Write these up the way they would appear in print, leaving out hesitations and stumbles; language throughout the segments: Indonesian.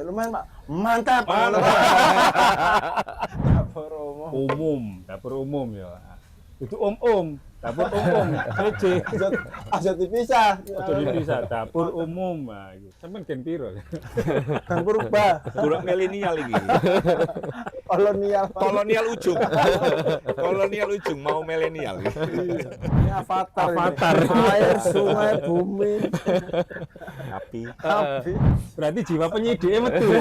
lumayan Pak. Mantap. Dapur umum ya. Itu om, dapur umum, kece. Aja dipisah. Aja dipisah, dapur umum. Nah, iku. Sampeyan gen piro? Kan purba. Golek milenial iki. Kolonial. Kolonial ujung. Kolonial ujung mau milenial. Ini avatar. Avatar. Ini. Air, sungai, bumi, Api. api. Berarti jiwa penyidiknya betul.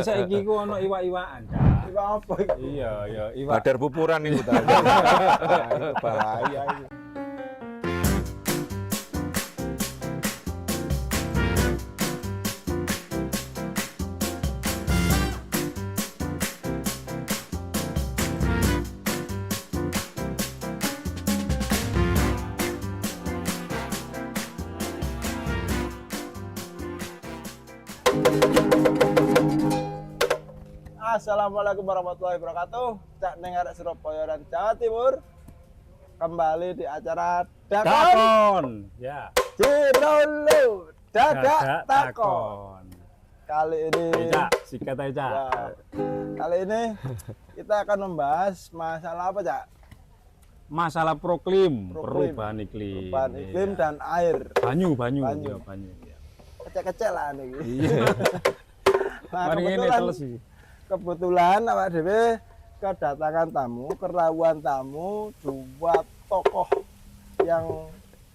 Saiki ku ono iwak-iwakan. Iwak apa iki? Iya, ya iwak. Badar pupuran itu tadi. Nah, itu bahaya itu. Assalamualaikum warahmatullahi wabarakatuh. Cak ning arek Surabaya dan Jawa Timur. Kembali di acara Dakon. Takon. Ya. Cirolo Dadak Takon. Kali ini Eca, sikat aja. ya, kali ini kita akan membahas masalah apa, Cak? Masalah proklim, Proklim. perubahan iklim. Perubahan iklim Iya. dan air. banyu. Banyu. Ya, banyu. Ya. Kecek-kecek lah nih. Iya. Nah, Mari ini kebetulan terus sih. kebetulan awak dhewe kedatangan tamu, kerawuan tamu dua tokoh yang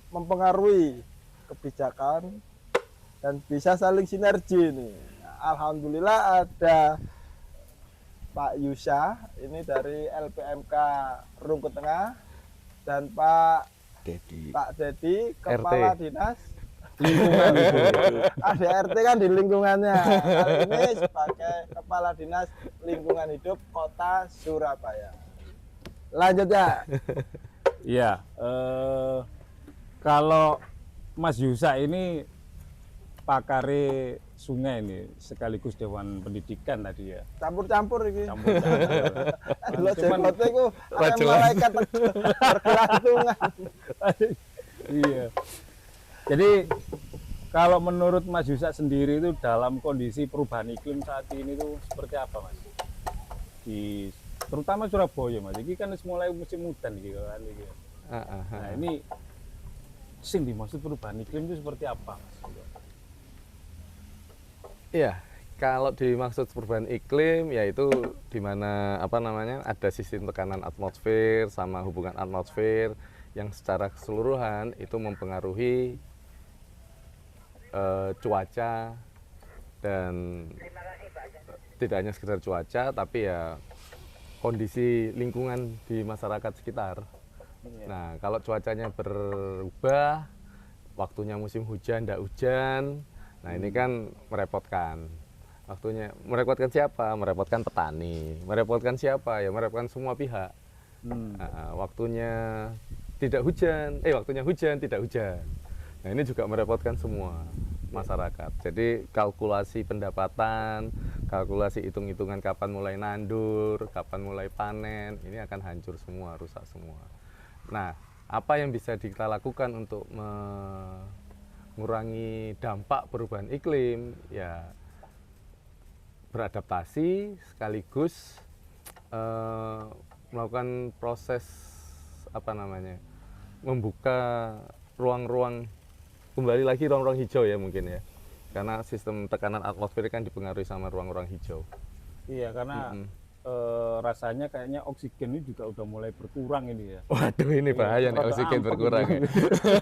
mempengaruhi kebijakan dan bisa saling sinergi nih. Alhamdulillah ada Pak Yusha ini dari LPMK Rungkut Tengah dan Pak Dedi Kepala Dinas Lingkungan itu. ada RT kan di lingkungannya. Kali ini sebagai Kepala Dinas Lingkungan Hidup Kota Surabaya. Lanjut ya. Iya, kalau Mas Yusa ini pakare sungai ini sekaligus Dewan Pendidikan tadi ya. Campur-campur ini. Campur-campur. Lo Cuman- jenggote ku ada jelas. malaikat bergelantungan. Iya. Jadi kalau menurut Mas Yusa sendiri itu dalam kondisi perubahan iklim saat ini itu seperti apa, Mas? Terutama Surabaya, Mas. Ini kan mulai musim hujan gitu kan. Nah, ini sing dimaksud perubahan iklim itu seperti apa, Mas? Iya, kalau dimaksud perubahan iklim yaitu di mana ada sistem tekanan atmosfer sama hubungan atmosfer yang secara keseluruhan itu mempengaruhi cuaca dan tidak hanya sekedar cuaca tapi ya kondisi lingkungan di masyarakat sekitar. Nah, kalau cuacanya berubah, waktunya musim hujan, tidak hujan, nah ini kan merepotkan. Waktunya merepotkan siapa? Merepotkan petani. Merepotkan siapa? Ya merepotkan semua pihak. Nah, waktunya hujan, tidak hujan. Nah, ini juga merepotkan semua masyarakat. Jadi kalkulasi pendapatan, kalkulasi hitung-hitungan kapan mulai nandur, kapan mulai panen, ini akan hancur semua, rusak semua. Nah, apa yang bisa kita lakukan untuk mengurangi dampak perubahan iklim? Ya, beradaptasi sekaligus melakukan proses membuka ruang-ruang, kembali lagi ruang-ruang hijau ya mungkin ya, karena sistem tekanan atmosfer kan dipengaruhi sama ruang-ruang hijau. Iya, karena rasanya kayaknya oksigen ini juga udah mulai berkurang ini ya. Waduh, ini bahaya nih rada oksigen ampek berkurang ya.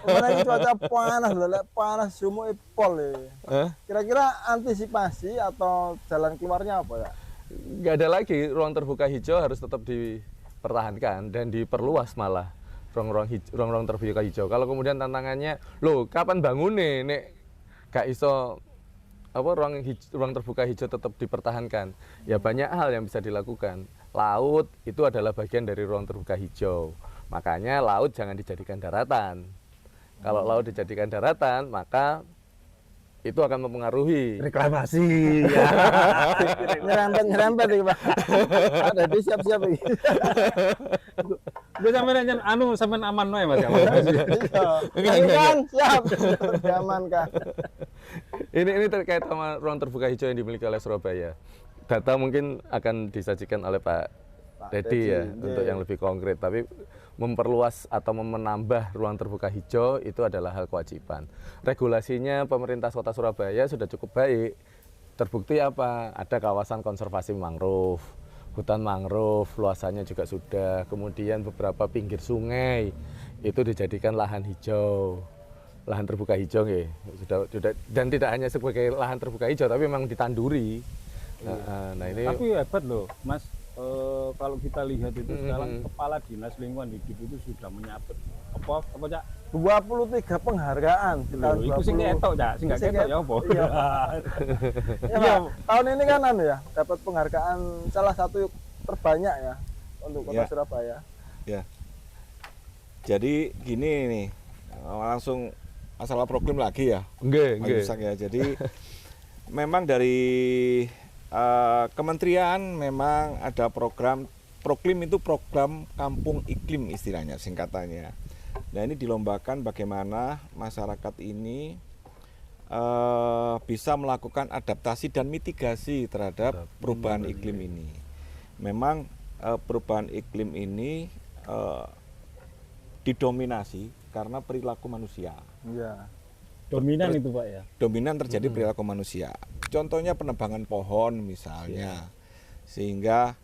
Mana ini cuaca panas, lelek panas semua pol ya. Hah? Kira-kira antisipasi atau jalan keluarnya apa ya? Nggak ada lagi, ruang terbuka hijau harus tetap dipertahankan dan diperluas malah ruang-ruang terbuka hijau. Kalau kemudian tantangannya, loh kapan bangun nek gak iso ruang terbuka hijau tetap dipertahankan. Ya banyak hal yang bisa dilakukan. Laut itu adalah bagian dari ruang terbuka hijau. Makanya laut jangan dijadikan daratan. Kalau laut dijadikan daratan, maka itu akan mempengaruhi Reklamasi. Nyerempet nih Pak. Ada di siap-siap ini. Gue sampean aman noe Mas ya. Iya. Ini kan siap. Aman kan. Ini terkait sama ruang terbuka hijau yang dimiliki oleh Surabaya. Data mungkin akan disajikan oleh Pak Dedi ya untuk yang lebih konkret. Tapi memperluas atau menambah ruang terbuka hijau itu adalah hal kewajiban. Regulasinya pemerintah Kota Surabaya sudah cukup baik. Terbukti apa? Ada kawasan konservasi mangrove, hutan mangrove, luasannya juga sudah. Kemudian beberapa pinggir sungai itu dijadikan lahan hijau, lahan terbuka hijau ya. Sudah, dan tidak hanya sebagai lahan terbuka hijau, tapi memang ditanduri. Nah ini. Tapi hebat loh, Mas. Kalau kita lihat itu sekarang Kepala Dinas Lingkungan Hidup itu sudah menyabet apa Cak? 23 penghargaan di tahun Itu sing ketok Cak, sing gak ketok ya apa? Iya. Ya, Pak, tahun ini kan ya dapat penghargaan salah satu terbanyak ya untuk Kota Ya. Surabaya. Ya. Jadi gini nih, langsung masalah proklim lagi ya, Nggih, Pak nggih. Yusak ya. Jadi memang dari kementerian memang ada program proklim itu program kampung iklim istilahnya singkatannya. Nah ini dilombakan bagaimana masyarakat ini bisa melakukan adaptasi dan mitigasi terhadap perubahan iklim ini. Memang perubahan iklim ini didominasi karena perilaku manusia. Iya. Dominan itu Pak ya. Dominan terjadi perilaku manusia. Contohnya penebangan pohon misalnya, sehingga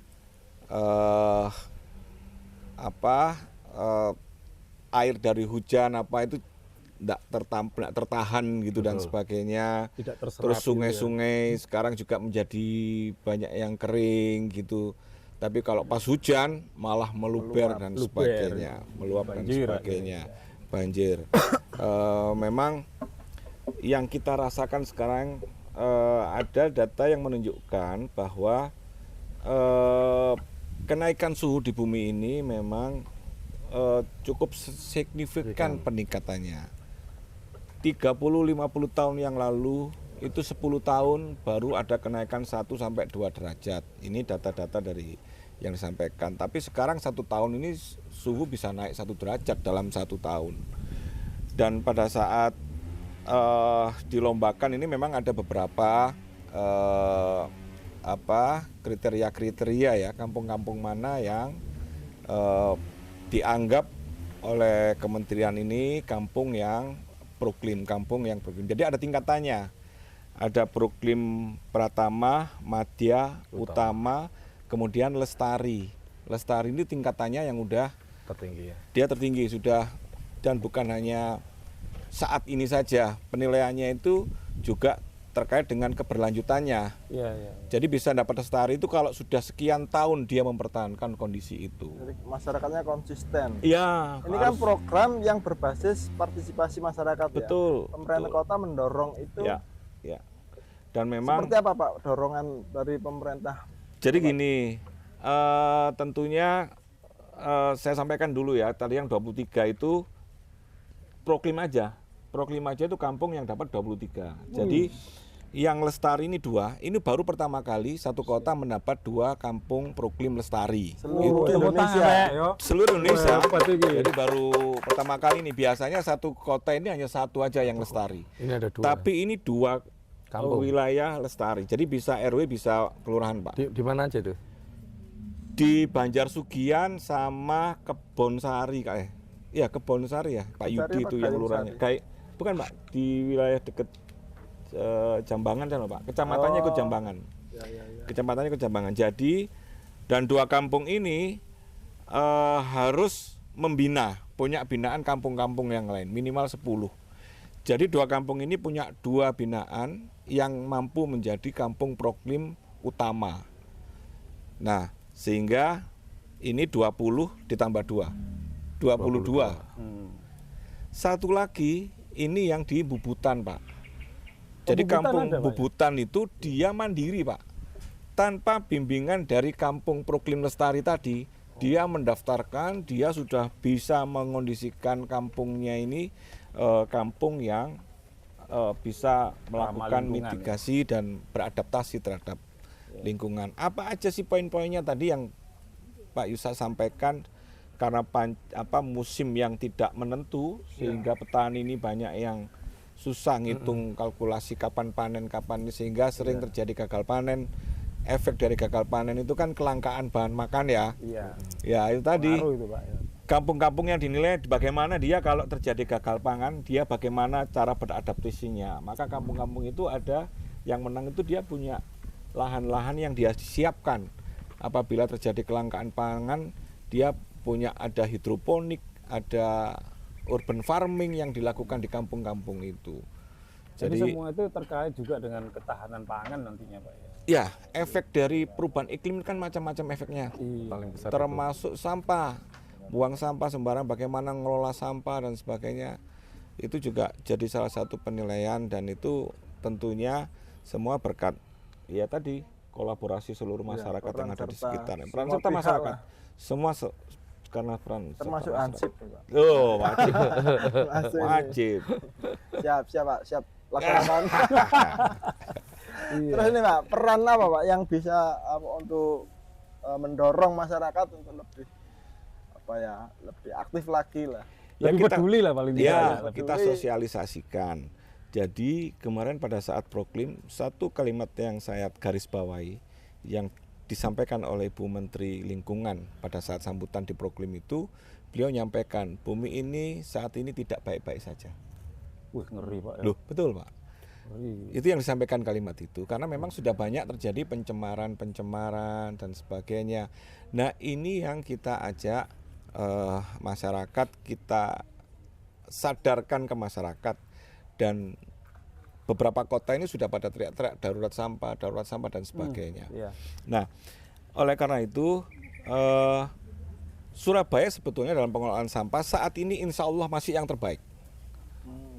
air dari hujan itu tidak tertahan gitu dan sebagainya. Tidak terserap. Terus sungai-sungai sekarang juga menjadi banyak yang kering gitu. Tapi kalau pas hujan malah meluber dan sebagainya, meluap dan Banjir sebagainya, banjir. Memang yang kita rasakan sekarang ada data yang menunjukkan bahwa kenaikan suhu di bumi ini memang cukup signifikan peningkatannya. 30-50 tahun yang lalu itu 10 tahun baru ada kenaikan 1-2 derajat. Ini data-data dari yang disampaikan. Tapi sekarang 1 tahun ini suhu bisa naik 1 derajat dalam 1 tahun. Dan pada saat dilombakan ini memang ada beberapa kriteria ya, kampung-kampung mana yang dianggap oleh kementerian ini kampung yang proklim. Jadi ada tingkatannya. Ada proklim Pratama, Madya, Utama, kemudian Lestari. Lestari ini tingkatannya yang udah Tertinggi ya. dia tertinggi sudah, dan bukan hanya saat ini saja, penilaiannya itu juga terkait dengan keberlanjutannya. Iya, iya. Jadi bisa dapat Lestari itu kalau sudah sekian tahun dia mempertahankan kondisi itu. Jadi masyarakatnya konsisten. Iya. Ini kan program yang berbasis partisipasi masyarakat betul. ya. Pemerintah kota mendorong itu. Ya, ya. Dan memang Seperti apa Pak dorongan dari pemerintah? jadi gini, tentunya saya sampaikan dulu ya, tadi yang 23 itu proklim aja. Proklim aja itu kampung yang dapat 23. Jadi yang Lestari ini 2, ini baru pertama kali satu kota mendapat 2 kampung proklim Lestari. Seluruh Itu Indonesia. seluruh Indonesia. Wah, hebat ini. Jadi baru pertama kali ini. Biasanya satu kota ini hanya 1 aja yang Lestari. Ini ada 2. Tapi ini 2 Kampung. wilayah Lestari. Jadi bisa RW, bisa kelurahan, Pak. Di mana aja tuh? Di Banjar Sugian sama Kebonsari kayak. Ya, Kebonsari ya, Pak Kebonsari Yudi apa itu yang Gayungsari? lurahnya. Kayak bukan, Pak, di wilayah deket Jambangan kan, Pak. Kecamatannya ikut Jambangan. Ya, ya, ya. Kecamatannya ikut Jambangan. Jadi dan 2 kampung ini harus membina, punya binaan kampung-kampung yang lain, minimal 10. Jadi 2 kampung ini punya 2 binaan yang mampu menjadi kampung proklim utama. Nah, sehingga ini 20 ditambah 2. 22. Satu lagi ini yang di Bubutan, Pak. Jadi Bubutan kampung ada, Pak, ya? Bubutan itu dia mandiri, Pak. Tanpa bimbingan dari kampung proklim Lestari tadi, dia mendaftarkan, dia sudah bisa mengondisikan kampungnya ini kampung yang bisa melakukan lingkungan, mitigasi dan beradaptasi terhadap lingkungan. Apa aja sih poin-poinnya tadi yang Pak Yusak sampaikan? Karena musim yang tidak menentu sehingga petani ini banyak yang susah ngitung kalkulasi kapan panen kapan ini, sehingga sering terjadi gagal panen. Efek dari gagal panen itu kan kelangkaan bahan makan ya. Iya. Ya itu tadi. Pengaruh itu, Pak. Ya. Kampung-kampung yang dinilai bagaimana dia kalau terjadi gagal pangan, dia bagaimana cara beradaptasinya. Maka kampung-kampung itu ada yang menang itu dia punya lahan-lahan yang dia siapkan. Apabila terjadi kelangkaan pangan, dia punya ada hidroponik, ada urban farming yang dilakukan di kampung-kampung itu. Jadi semua itu terkait juga dengan ketahanan pangan nantinya, Pak. Ya, efek dari perubahan iklim kan macam-macam efeknya. Paling besar Termasuk sampah. Buang sampah sembarang, bagaimana ngelola sampah dan sebagainya, itu juga jadi salah satu penilaian, dan itu tentunya semua berkat ya tadi kolaborasi seluruh masyarakat yang ada di sekitar. Peran serta masyarakat, semua karena peran termasuk Ansip, Pak. Oh, wajib, Asli. wajib. Siap Pak, siap laksanakan. Terus ini Pak, peran apa Pak yang bisa untuk mendorong masyarakat untuk lebih aktif lagi lah. Ya, Lebih peduli lah paling tidak. Ya, Ya. kita sosialisasikan. Jadi kemarin pada saat proklim, satu kalimat yang saya garis bawahi yang disampaikan oleh Ibu Menteri Lingkungan pada saat sambutan di proklim itu, beliau nyampaikan bumi ini saat ini tidak baik-baik saja. Wih, ngeri, Pak. Ya. Loh, betul Pak. Ngeri. Itu yang disampaikan kalimat itu, karena memang sudah banyak terjadi pencemaran dan sebagainya. Nah, ini yang kita ajak masyarakat, kita sadarkan ke masyarakat, dan beberapa kota ini sudah pada teriak-teriak darurat sampah dan sebagainya. Iya. Nah, oleh karena itu Surabaya sebetulnya dalam pengelolaan sampah saat ini insya Allah masih yang terbaik.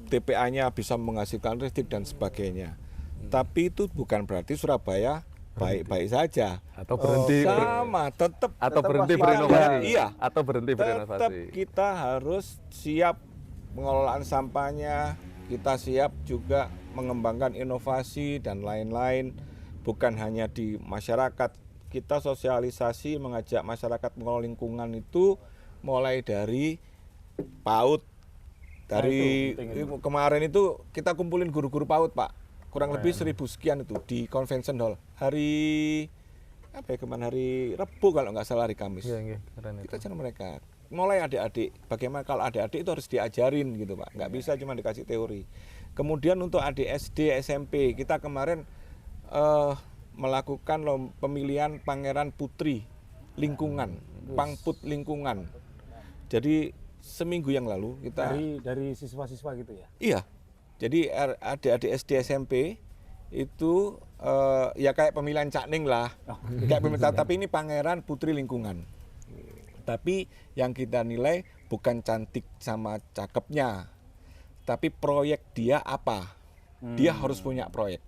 TPA-nya bisa menghasilkan listrik dan sebagainya. Tapi itu bukan berarti Surabaya baik-baik saja. atau berhenti Sama, tetap berhenti waspada. berinovasi. Iya. Atau berhenti tetap berinovasi. kita harus siap pengelolaan sampahnya, kita siap juga mengembangkan inovasi dan lain-lain, bukan hanya di masyarakat. Kita sosialisasi, mengajak masyarakat mengelola lingkungan itu mulai dari PAUD. Dari kemarin itu kita kumpulin guru-guru PAUD, Pak, kurang lebih 1000 sekian itu di Convention Hall hari apa ya, kemarin hari Rabu kalau nggak salah, hari Kamis. Iya, iya, keren itu. Kita ajar mereka mulai adik-adik, bagaimana kalau adik-adik itu harus diajarin gitu Pak, nggak bisa cuma dikasih teori. Kemudian untuk adik SD, SMP, kita kemarin melakukan pemilihan Pangeran Putri Lingkungan, Pangput Lingkungan. Jadi seminggu yang lalu kita dari siswa-siswa gitu ya. Iya, jadi adik-adik SD, SMP itu ya kayak pemilihan Cakning lah, kayak pemilihan, tapi ini Pangeran Putri Lingkungan. Tapi yang kita nilai bukan cantik sama cakepnya, tapi proyek dia apa. Dia harus punya proyek.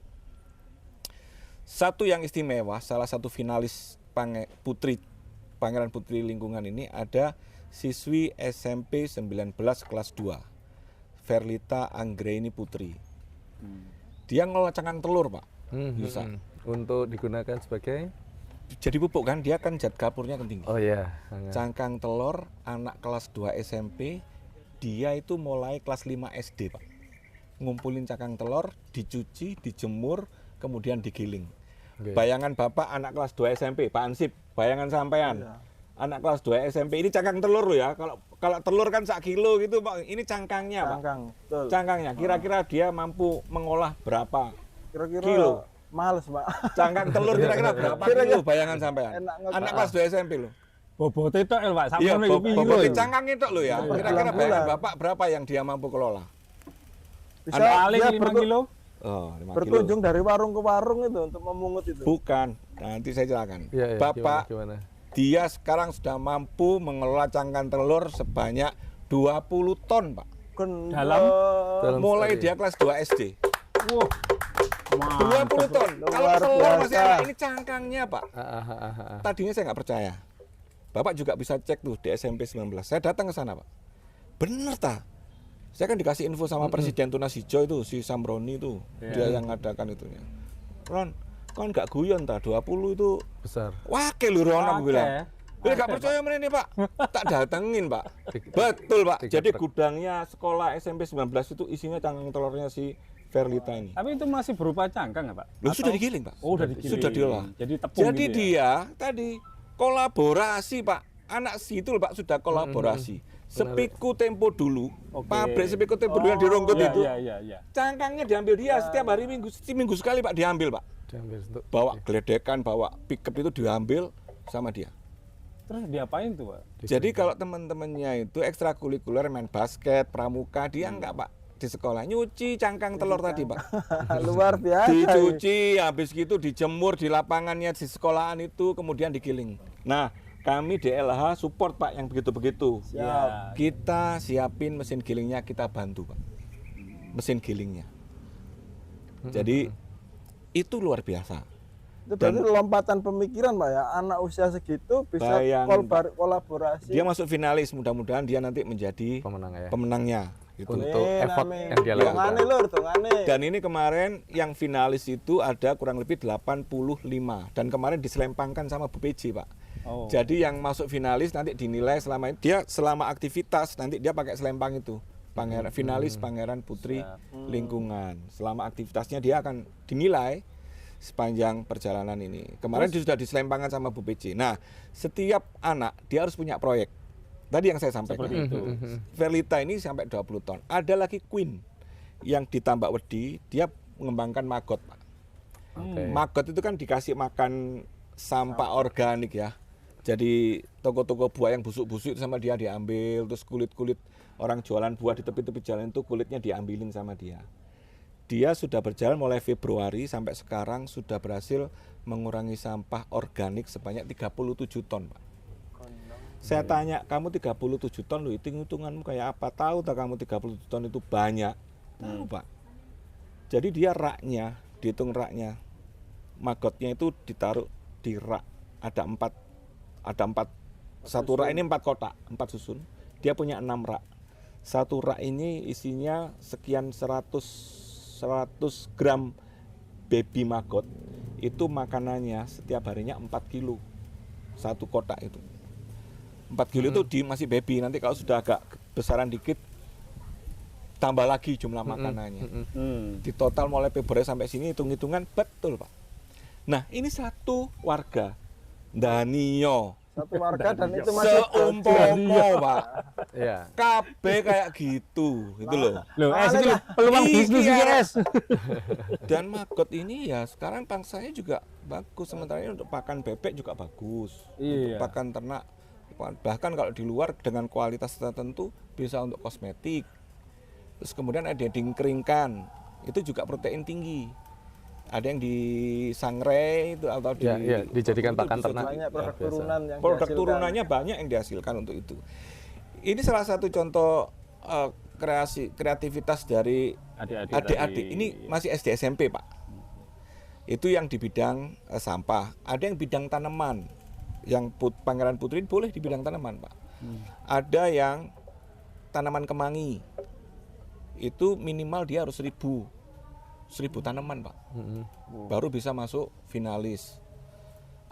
Satu yang istimewa, salah satu finalis Pangeran Putri Lingkungan ini ada siswi SMP 19 kelas 2, Verlita Anggraini Putri. Dia ngelola cangkang telur, Pak. Bisa. Untuk digunakan sebagai Jadi pupuk kan, dia kan zat kapurnya kan tinggi. oh iya, Cangkang telur anak kelas 2 SMP, dia itu mulai kelas 5 SD, Pak. Ngumpulin cangkang telur, dicuci, dijemur, kemudian digiling. Oke. Bayangan Bapak anak kelas 2 SMP, Pak Ansip, bayangan sampean. Anak kelas 2 SMP, ini cangkang telur loh ya. Kalau telur kan 1 kilo gitu, Pak. Ini cangkangnya, Pak. Betul. Cangkangnya, kira-kira dia mampu mengolah berapa Kira-kira kilo? males, Pak. Cangkang telur kira-kira berapa kilo bayangan sampean? Enak nggak, Anak Pak? kelas 2 SMP loh. Bobotnya itu Pak, sama Iya, nih piro bobotnya itu? cangkang itu loh ya. Kira-kira bayangan Bapak berapa yang dia mampu kelola? Bisa Paling dia 5 kilo. Oh, 5 kilo. berkunjung dari warung ke warung itu untuk memungut itu. Bukan, nanti saya jelaskan. Iya, iya, Bapak, gimana? dia sekarang sudah mampu mengelola cangkang telur sebanyak 20 ton, Pak. Dalam Mulai sekali. dia kelas 2 SD. Wah. 20 ton. Kalau Luar telur masih biasa. enak, ini cangkangnya, Pak. Ah. Tadinya saya nggak percaya. Bapak juga bisa cek tuh di SMP 19. Saya datang ke sana, Pak. Bener ta? Saya kan dikasih info sama Presiden Tunas Hijau itu, si Samroni itu. Dia yang ngadakan itunya. Ron, kan nggak guyon ta, 20 itu Besar. wakil lho Ron, aku bilang. Gak percaya ini Pak, tak datengin Pak. Betul Pak. Jadi gudangnya sekolah SMP 19 itu isinya cangkang telurnya si Verlita ini. Tapi itu masih berupa cangkang nggak Pak? Loh, sudah digiling Pak. Oh, udah digiling. Sudah diolah. Jadi tepung Jadi gitu ya? dia tadi kolaborasi Pak. Anak situ Pak sudah kolaborasi. Sepiku Tempo dulu, Oke. pabrik Sepiku Tempo dulu yang di Ronggot Iya, itu. iya. Cangkangnya diambil dia setiap hari minggu sekali Pak diambil Pak. Diambil untuk Bawa geledekan, bawa pickup itu diambil sama dia. Terus diapain tuh Pak? Jadi kalau teman-temannya itu ekstrakurikuler main basket, pramuka, dia enggak Pak di sekolah nyuci cangkang telur tadi Pak. Luar biasa. Dicuci, habis gitu dijemur di lapangannya di sekolahan itu, kemudian digiling. Nah, kami di LH support Pak yang begitu-begitu. Siap. Kita siapin mesin gilingnya, kita bantu Pak. Mesin gilingnya. Jadi itu luar biasa. Itu berarti lompatan pemikiran Pak ya, anak usia segitu bisa Bayangin, kolaborasi. Dia masuk finalis, mudah-mudahan dia nanti menjadi pemenang ya. pemenangnya. Gitu. Untuk effort yang dia lakukan. Tongane lur, tongane. Dan ini kemarin yang finalis itu ada kurang lebih 85 dan kemarin diselempangkan sama BPJ Pak. Oh. Jadi yang masuk finalis nanti dinilai selama ini, dia selama aktivitas nanti dia pakai selempang itu. Finalis Pangeran Putri Lingkungan. Selama aktivitasnya dia akan dinilai sepanjang perjalanan ini. Kemarin dia sudah diselempangkan sama BPJ. Nah, setiap anak dia harus punya proyek. Tadi yang saya sampaikan. Seperti itu. Verlita ini sampai 20 ton. Ada lagi Queen yang di Tambak Wedi, dia mengembangkan maggot, Pak. Maggot itu kan dikasih makan sampah organik ya. Jadi toko-toko buah yang busuk-busuk itu sama dia diambil, terus kulit-kulit orang jualan buah di tepi-tepi jalan itu kulitnya diambilin sama dia. Dia sudah berjalan mulai Februari sampai sekarang sudah berhasil mengurangi sampah organik sebanyak 37 ton, Pak. Saya tanya, kamu 37 ton, lu hitung-hitunganmu kayak apa? Tahu tak kamu 37 ton itu banyak? Tahu, Pak. Jadi dia raknya, dihitung raknya. Magotnya itu ditaruh di rak. Ada empat, satu rak ini 4 kotak, 4 susun. Dia punya 6 rak. Satu rak ini isinya sekian 100 gram baby maggot. Itu makanannya setiap harinya 4 kilo. Satu kotak itu. 4 kilo itu masih baby, nanti kalau sudah agak besaran dikit tambah lagi jumlah makanannya. Di total mulai Februari sampai sini hitung-hitungan betul Pak. Nah ini satu warga Danio, satu warga dan itu masih seumpomo Pak. Iya. KB kayak gitu loh. Loh, itu peluang bisnis Iya. guys. Dan maggot ini ya sekarang pangsanya juga bagus, sementara ini untuk pakan bebek juga bagus. Iya. Untuk pakan ternak, bahkan kalau di luar dengan kualitas tertentu bisa untuk kosmetik. Terus kemudian ada yang dikeringkan, itu juga protein tinggi. Ada yang disangrai itu atau dijadikan pakan ternak. banyak produk turunan yang produk dihasilkan. turunannya banyak yang dihasilkan untuk itu. Ini salah satu contoh kreativitas dari adik-adik. Ini masih SD SMP Pak. Itu yang di bidang sampah. Ada yang bidang tanaman. Yang Pangeran Putri boleh di bidang tanaman Pak. Ada yang tanaman kemangi. Itu minimal dia harus 1000 tanaman Pak. Baru bisa masuk finalis.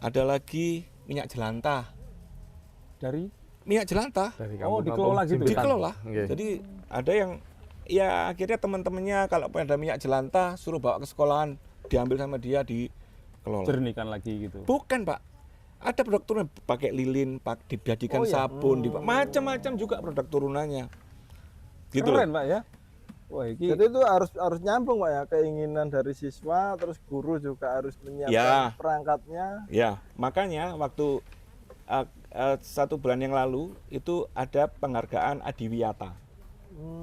Ada lagi minyak jelantah. Dari Minyak jelantah. Dari dikelola gitu. Dikelola. Okay. Jadi ada yang ya akhirnya teman-temannya kalau ada minyak jelantah suruh bawa ke sekolahan, diambil sama dia dikelola. jernihkan lagi gitu. Bukan Pak. Ada produk turunan pakai lilin, dijadikan sabun, macam-macam juga produk turunannya. Gitu Keren loh. Pak ya. Wah, ini Jadi itu harus nyambung Pak ya, keinginan dari siswa, terus guru juga harus menyiapkan Ya. perangkatnya. Ya, makanya waktu 1 bulan yang lalu itu ada penghargaan Adiwiyata.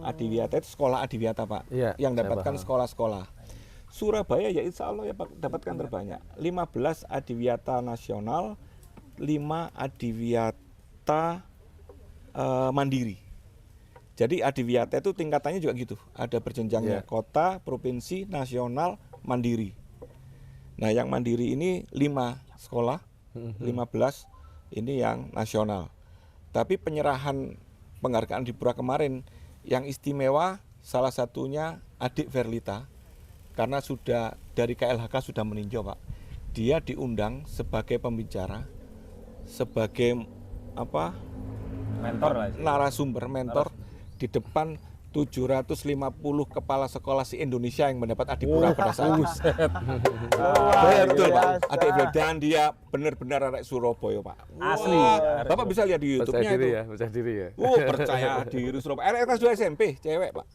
Adiwiyata itu sekolah Adiwiyata Pak, Iya, yang saya dapatkan paham. sekolah-sekolah. Surabaya ya insya Allah ya dapatkan terbanyak. 15 Adiwiyata nasional, 5 Adiwiyata mandiri. Jadi Adiwiyata itu tingkatannya juga gitu, ada berjenjangnya kota, provinsi, nasional, mandiri. Nah yang mandiri ini 5 sekolah, 15 ini yang nasional. Tapi penyerahan penghargaan di Pura kemarin yang istimewa salah satunya adik Verlita, karena sudah dari KLHK sudah meninjau Pak. Dia diundang sebagai pembicara sebagai apa Mentor lah. narasumber mentor di depan 750 kepala sekolah se Indonesia yang mendapat adipura pada saat itu. Betul Pak, adik dan dia benar-benar anak Surabaya Pak. Asli. Wah, Bapak bisa lihat di Percaya YouTube-nya diri itu. ya, percaya diri ya. Percaya diri Surabaya. Anak kelas 2 SMP, cewek Pak.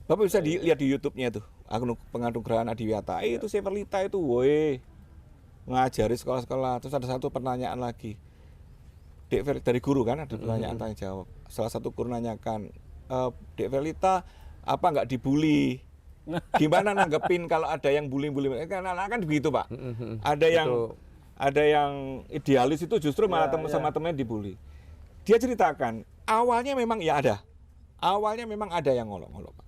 Bapak bisa lihat di YouTube-nya itu. Aku penganugerahan Adiwiyata. Itu Severlita itu, woi. Ngajari sekolah-sekolah. Terus ada satu pertanyaan lagi. Dari guru kan ada pertanyaan tanya jawab. Salah satu guru nanyakan, Dek Verlita apa nggak dibully? Gimana nanggepin kalau ada yang bully-bully? Kan begitu Pak. Ada yang idealis itu justru malah sama temennya dibully. Dia ceritakan awalnya memang ya ada. Awalnya memang ada yang ngolok-ngolok Pak.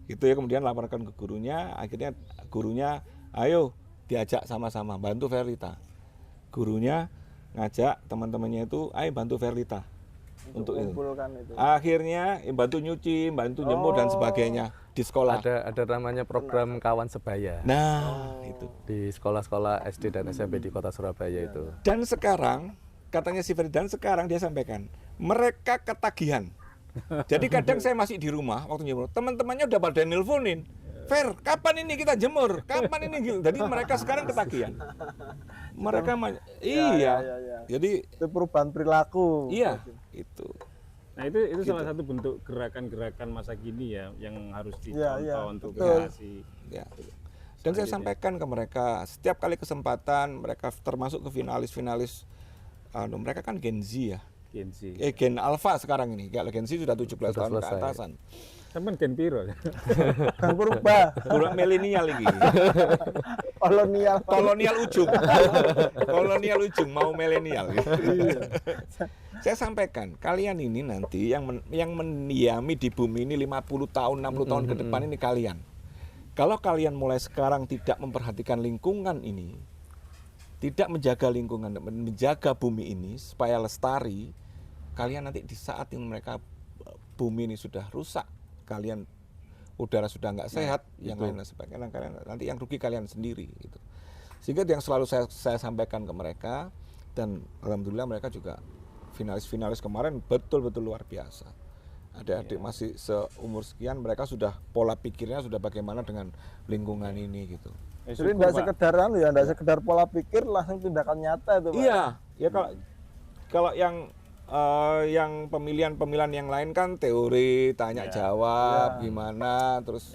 Gitu ya, kemudian laporkan ke gurunya, akhirnya gurunya ayo diajak sama-sama bantu Verlita. Gurunya ngajak teman-temannya itu ayo bantu Verlita. Untuk itu. Akhirnya bantu nyuci, bantu jemur dan sebagainya di sekolah. Ada namanya program kawan sebaya. Nah, itu Di sekolah-sekolah SD dan SMP di kota Surabaya itu. Dan sekarang katanya si Ferdinand sekarang dia sampaikan mereka ketagihan. Jadi kadang saya masih di rumah waktu jemur, teman-temannya udah pada nelponin. Fer, kapan ini kita jemur? Kapan ini gitu. Jadi mereka sekarang ketagihan. Mereka iya. Jadi itu perubahan perilaku. Iya, itu. Nah itu salah satu bentuk gerakan-gerakan masa kini ya yang harus dicontoh untuk generasi. Ya. Dan saya sampaikan ke mereka setiap kali kesempatan mereka termasuk ke finalis-finalis mereka kan Gen Z ya. Gen Z. Gen Alpha sekarang ini. Kalau Gen Z sudah 17 tahun ke atasan. Sampai Gen Piro. Kan berubah. Kurang milenial lagi. Kolonial ujung. Kolonial ujung mau milenial. Saya sampaikan, kalian ini nanti yang mendiami di bumi ini 50 tahun, 60 tahun ke depan ini kalian. Kalau kalian mulai sekarang tidak memperhatikan lingkungan ini, tidak menjaga lingkungan, menjaga bumi ini supaya lestari, kalian nanti di saat yang mereka bumi ini sudah rusak, kalian udara sudah nggak sehat, yang lain sebagainya, nanti yang rugi kalian sendiri gitu. Sehingga yang selalu saya sampaikan ke mereka, dan alhamdulillah mereka juga finalis kemarin betul-betul luar biasa. Adik-adik masih seumur sekian, mereka sudah pola pikirnya sudah bagaimana dengan lingkungan ini gitu. Jadi tidak sekedar tidak sekedar pola pikir, langsung tindakan nyata itu Pak. Iya, ya kalau yang pemilihan yang lain kan teori, tanya jawab, gimana, terus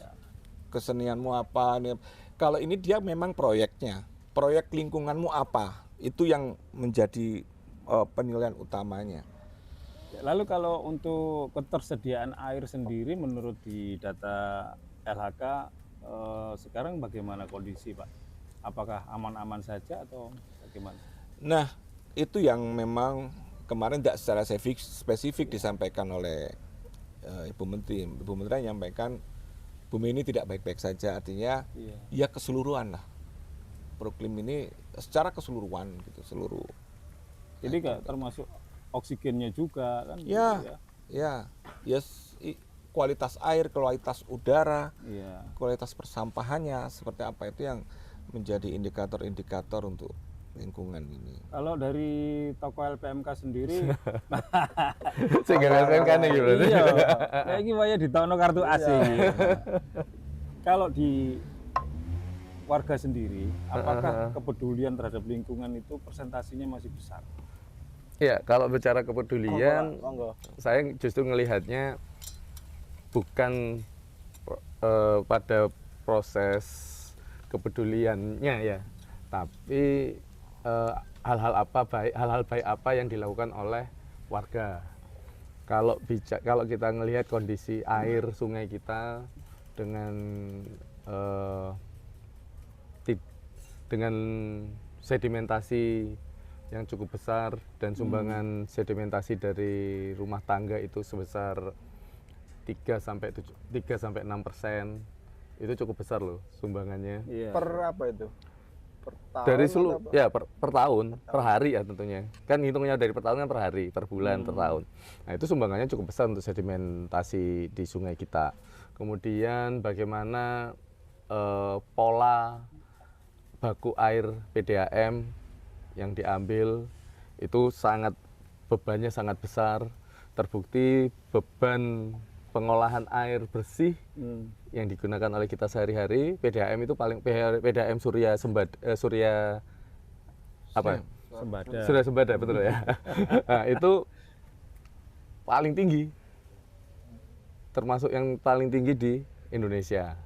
kesenianmu apa nih. Kalau ini dia memang proyeknya, proyek lingkunganmu apa, itu yang menjadi penilaian utamanya. Lalu kalau untuk ketersediaan air sendiri menurut di data LHK sekarang bagaimana kondisi Pak? Apakah aman-aman saja atau bagaimana? Nah, itu yang memang kemarin tidak secara spesifik disampaikan oleh Ibu Menteri. Ibu Menteri menyampaikan bumi ini tidak baik-baik saja, artinya ya keseluruhan lah. Proklim ini secara keseluruhan gitu, seluruh. Jadi termasuk oksigennya juga kan? Kualitas air, kualitas udara, kualitas persampahannya seperti apa, itu yang menjadi indikator-indikator untuk lingkungan ini. Kalau dari toko LPMK sendiri, sehingga LPMK nih gitu. Iya, kayak gimana di tahun kartu asing. Kalau di warga sendiri, apakah kepedulian terhadap lingkungan itu persentasinya masih besar? Iya, kalau bicara kepedulian, saya justru melihatnya bukan pada proses kepeduliannya ya, tapi hal-hal baik apa yang dilakukan oleh warga. Kalau kita melihat kondisi air sungai kita dengan sedimentasi yang cukup besar dan sumbangan sedimentasi dari rumah tangga itu sebesar 3-6%, itu cukup besar loh sumbangannya. Per apa itu? Per tahun dari seluruh ya per tahun, per hari ya tentunya. Kan hitungnya dari per tahun kan per hari, per bulan, per tahun. Nah, itu sumbangannya cukup besar untuk sedimentasi di sungai kita. Kemudian bagaimana pola baku air PDAM yang diambil itu bebannya sangat besar. Terbukti beban pengolahan air bersih yang digunakan oleh kita sehari-hari, PDAM itu PDAM Surya Sembada betul ya. Nah, itu paling tinggi, termasuk yang paling tinggi di Indonesia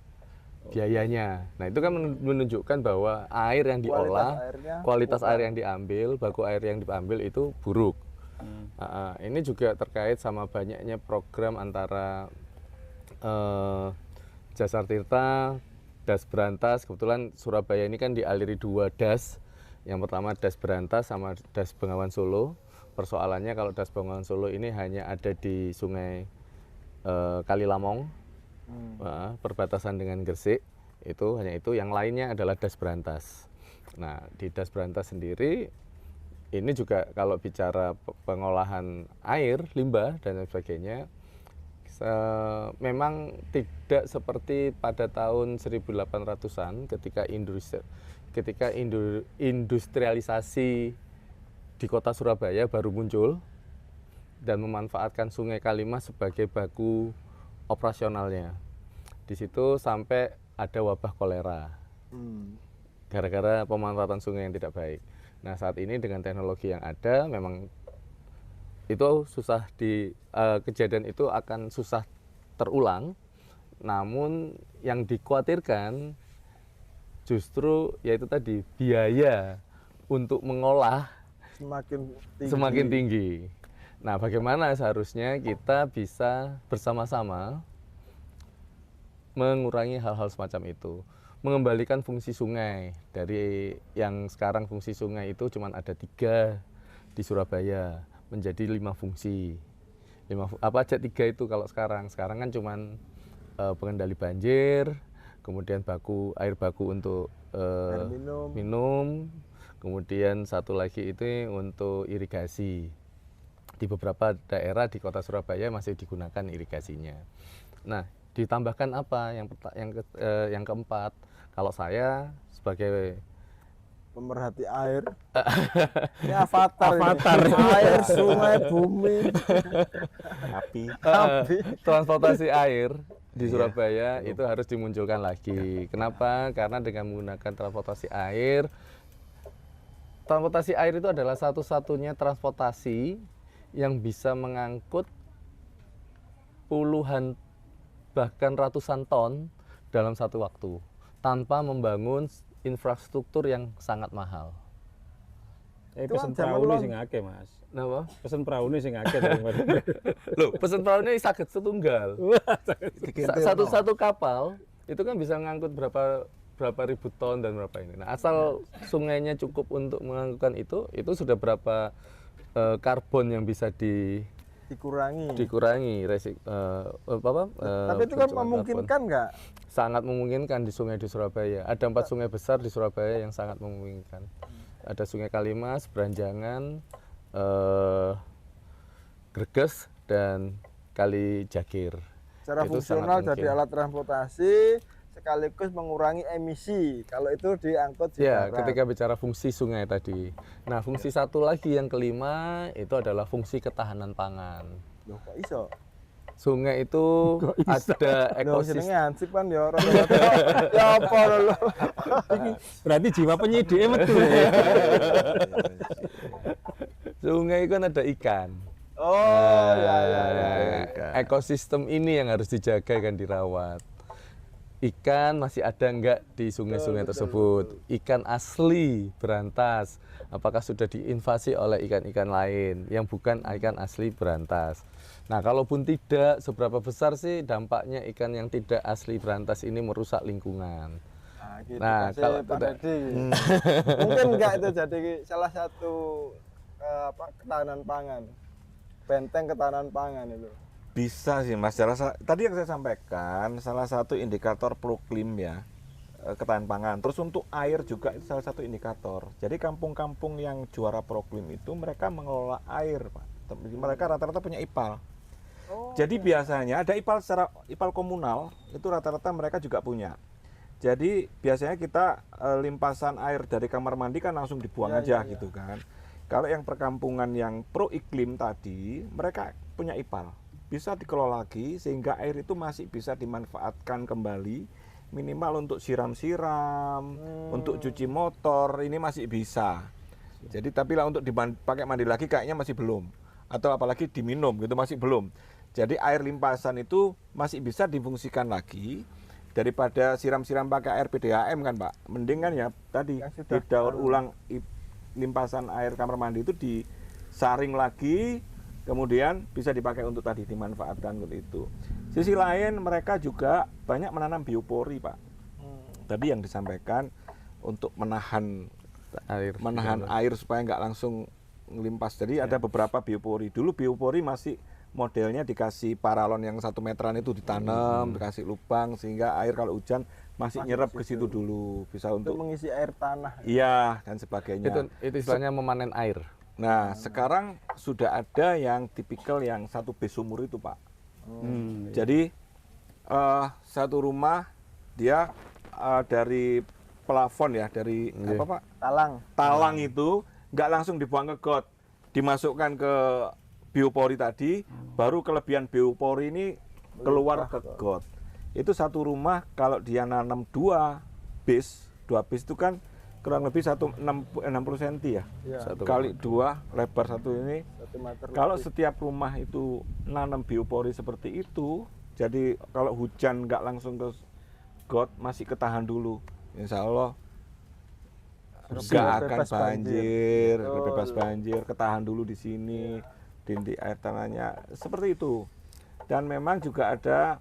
biayanya. Nah, itu kan menunjukkan bahwa air yang diolah, kualitas air yang diambil, baku air yang diambil itu buruk. Ini juga terkait sama banyaknya program antara Jasa Tirta, Das Berantas. Kebetulan Surabaya ini kan dialiri 2 das. Yang pertama Das Berantas sama Das Bengawan Solo. Persoalannya kalau Das Bengawan Solo ini hanya ada di Sungai Kalilamong, perbatasan dengan Gresik. Itu hanya itu, yang lainnya adalah Das Berantas. Nah, di Das Berantas sendiri ini juga kalau bicara pengolahan air, limbah dan sebagainya, memang tidak seperti pada tahun 1800-an ketika industrialisasi di kota Surabaya baru muncul dan memanfaatkan Sungai Kalimas sebagai baku operasionalnya. Di situ sampai ada wabah kolera gara-gara pemanfaatan sungai yang tidak baik. Nah, saat ini dengan teknologi yang ada memang itu susah kejadian itu akan susah terulang. Namun yang dikhawatirkan justru yaitu tadi biaya untuk mengolah semakin tinggi. Nah, bagaimana seharusnya kita bisa bersama-sama mengurangi hal-hal semacam itu, mengembalikan fungsi sungai dari yang sekarang fungsi sungai itu cuma ada 3 di Surabaya menjadi 5 fungsi. Apa aja 3 itu kalau sekarang kan cuman pengendali banjir, kemudian air baku untuk air minum, kemudian satu lagi itu untuk irigasi. Di beberapa daerah di kota Surabaya masih digunakan irigasinya. Nah, ditambahkan apa yang keempat, kalau saya sebagai pemerhati air, ini avatar. Air, sungai, bumi, api. Transportasi air di Surabaya itu harus dimunculkan lagi. Kenapa? Karena dengan menggunakan transportasi air itu adalah satu-satunya transportasi yang bisa mengangkut puluhan bahkan ratusan ton dalam satu waktu tanpa membangun infrastruktur yang sangat mahal. Pesen perahu ini sing akeh, Mas. Napa? Pesen perahu ini sing akeh. Loh, pesen perahu ini saged setunggal. Satu kapal itu kan bisa mengangkut berapa ribu ton dan berapa ini. Nah, asal sungainya cukup untuk mengangkutkan itu sudah berapa karbon yang bisa dikurangi tapi itu kan memungkinkan nggak? Sangat memungkinkan di sungai di Surabaya. Ada 4 sungai besar di Surabaya yang sangat memungkinkan. Ada Sungai Kalimas, Beranjangan, Greges, dan Kali Jagir. Secara fungsional jadi alat transportasi sekaligus mengurangi emisi kalau itu diangkut di ya, darat. ketika bicara fungsi sungai tadi. Nah, fungsi satu lagi yang kelima itu adalah fungsi ketahanan pangan. Loh, kok iso? Sungai itu ada ekosistem. Ansip kan ya rata-rata. Ya apa lho. Berarti jiwa penyidik betul ya. Sungai kan ada ikan. Oh, ya. Ekosistem ini yang harus dijaga dan dirawat. Ikan masih ada enggak di sungai-sungai tersebut? Ikan asli berantas, apakah sudah diinvasi oleh ikan-ikan lain yang bukan ikan asli berantas? Nah, kalaupun tidak, seberapa besar sih dampaknya ikan yang tidak asli berantas ini merusak lingkungan? Nah, kalau mungkin enggak itu jadi salah satu ketahanan pangan, benteng ketahanan pangan itu. Bisa sih Mas, tadi yang saya sampaikan salah satu indikator proklim ya, ketahanan pangan. Terus untuk air juga itu salah satu indikator. Jadi kampung-kampung yang juara proklim itu mereka mengelola air, Pak. Mereka rata-rata punya IPAL. Jadi biasanya ada IPAL komunal, itu rata-rata mereka juga punya. Jadi biasanya kita limpasan air dari kamar mandi kan langsung dibuang aja gitu kan. Kalau yang perkampungan yang pro iklim tadi, mereka punya IPAL. Bisa dikelola lagi sehingga air itu masih bisa dimanfaatkan kembali, minimal untuk siram-siram, untuk cuci motor, ini masih bisa. Jadi tapi lah untuk dipakai mandi lagi kayaknya masih belum. Atau apalagi diminum gitu masih belum. Jadi air limpasan itu masih bisa difungsikan lagi daripada siram-siram pakai air PDAM kan Pak. Mending kan ya tadi didaur ulang limpasan air kamar mandi itu disaring lagi, kemudian bisa dipakai untuk tadi dimanfaatkan untuk itu. Sisi lain mereka juga banyak menanam biopori Pak. Tadi yang disampaikan untuk menahan air supaya nggak langsung ngelimpas. Jadi ada beberapa biopori. Dulu biopori masih modelnya dikasih paralon yang 1 meteran itu ditanam, dikasih lubang sehingga air kalau hujan masih nyerap ke situ dulu, bisa untuk mengisi air tanah. Iya dan sebagainya. Itu istilahnya memanen air. Nah, sekarang sudah ada yang tipikal yang 1 base sumur itu, Pak. Jadi satu rumah dia dari plafon ya, dari apa Pak? Talang itu nggak langsung dibuang ke got, dimasukkan ke biopori tadi, baru kelebihan biopori ini keluar ke got. Itu satu rumah kalau dia nanam 2 base itu kan kurang lebih 60 cm ya. Kali 2 lebar 1 ini. 1 meter Kalau lebih. setiap rumah itu nanam biopori seperti itu, jadi kalau hujan nggak langsung ke got, masih ketahan dulu. Insya Allah nggak akan banjir, bebas banjir, ketahan dulu di sini, dinding air tanahnya seperti itu. Dan memang juga ada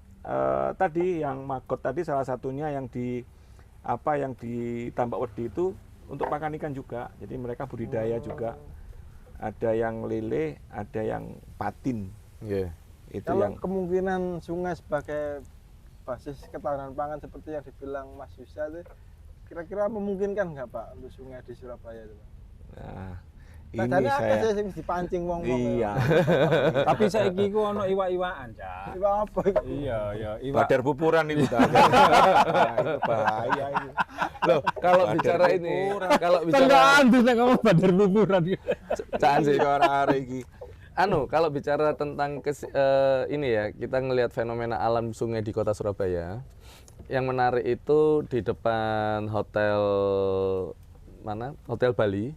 tadi yang magot tadi salah satunya yang ditambak wedi itu untuk pakan ikan juga. Jadi mereka budidaya juga. Ada yang lele, ada yang patin. Itu Kalau yang kemungkinan sungai sebagai basis ketahanan pangan seperti yang dibilang Mas Yusa itu kira-kira memungkinkan nggak Pak untuk sungai di Surabaya itu Pak? Nah, Ini ini saya sih dipancing wong-wong. iya. Tapi saiki ku ono iwak-iwakan, Cak. Iwak apa itu? Iya, iwak. Badar bupuran itu tadi. Nah, itu bahaya itu. Loh, kalau Badar bicara ini, bupuran. kalau bicara Tenggaan tuh kamu badar buburan. Caan sih. Hari iki. Kalau bicara tentang ini ya, kita ngelihat fenomena alam sungai di kota Surabaya. Yang menarik itu di depan hotel mana? Hotel Bali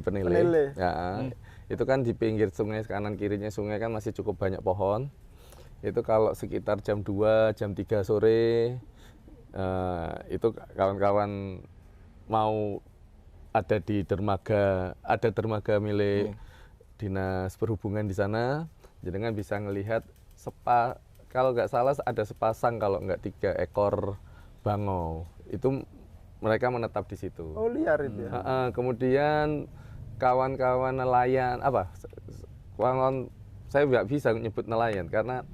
Penile. Ya, itu kan di pinggir sungai, kanan kirinya sungai kan masih cukup banyak pohon. Itu kalau sekitar jam 2, jam 3 sore, itu kawan-kawan mau ada di dermaga milik Dinas Perhubungan di sana, jadi kan bisa ngelihat kalau nggak salah ada sepasang, kalau nggak 3 ekor bangau. Itu mereka menetap di situ. Oh, liar itu ya. Kemudian kawan-kawan nelayan saya nggak bisa nyebut nelayan karena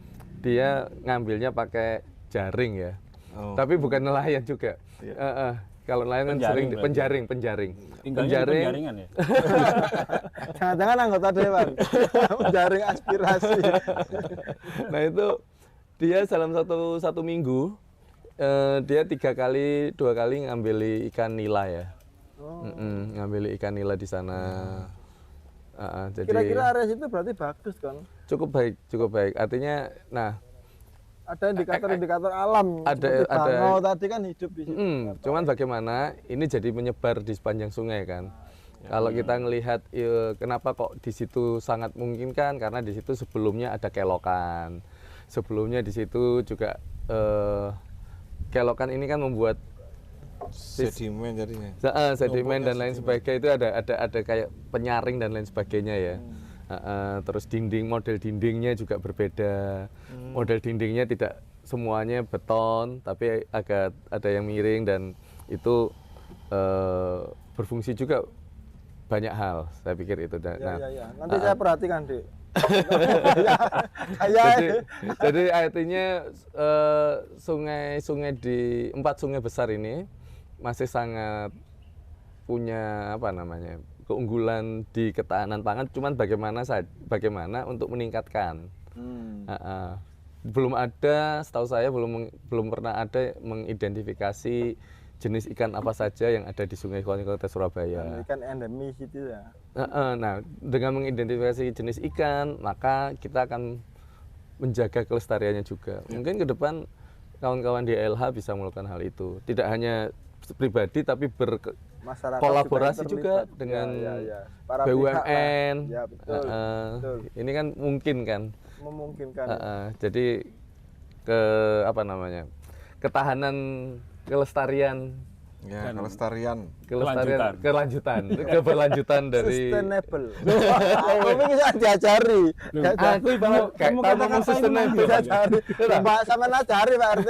dia ngambilnya pakai jaring ya. Tapi bukan nelayan juga. Kalau nelayan kan sering penjaring. Penjaringan ya. Jangan-jangan anggota dewan. Jaring aspirasi. Nah itu dia dalam satu minggu dia 2 kali ngambil ikan nila ya. Ngambil ikan nila di sana. Jadi Kira-kira area itu berarti bagus kan? cukup baik. Artinya, ada indikator alam. Ada bangau tadi kan hidup di situ. Cuman bagaimana ini jadi menyebar di sepanjang sungai kan. Kalau kita ngelihat kenapa kok di situ sangat memungkinkan, karena di situ sebelumnya ada kelokan. Sebelumnya di situ juga kelokan ini kan membuat Sedimen jadinya. sedimen dan lain sebagainya, itu ada kayak penyaring dan lain sebagainya ya. Terus model dindingnya juga berbeda. Model dindingnya tidak semuanya beton, tapi agak ada yang miring, dan itu berfungsi juga banyak hal, saya pikir itu. Ya. Nanti saya perhatikan, Dek. Jadi artinya sungai di 4 sungai besar ini masih sangat punya keunggulan di ketahanan pangan. Cuman bagaimana untuk meningkatkan. Belum ada, setahu saya belum pernah ada mengidentifikasi jenis ikan apa saja yang ada di Sungai Konyo Kota Surabaya. Ini kan endemis itu ya. Nah, dengan mengidentifikasi jenis ikan, maka kita akan menjaga kelestariannya juga. Mungkin ke depan kawan-kawan di LH bisa melakukan hal itu. Tidak hanya pribadi tapi Masyarakat berkolaborasi juga terlibat. dengan Para pihak lah. BUMN. Ya betul. Betul. Ini kan mungkin kan. Memungkinkan. Jadi ketahanan kelestarian Ya, kelestarian. keberlanjutan dari Sustainable. Aku bisa diajari. aku mau ngomong sustainable. Diajari. Mbak sama najari Pak RT.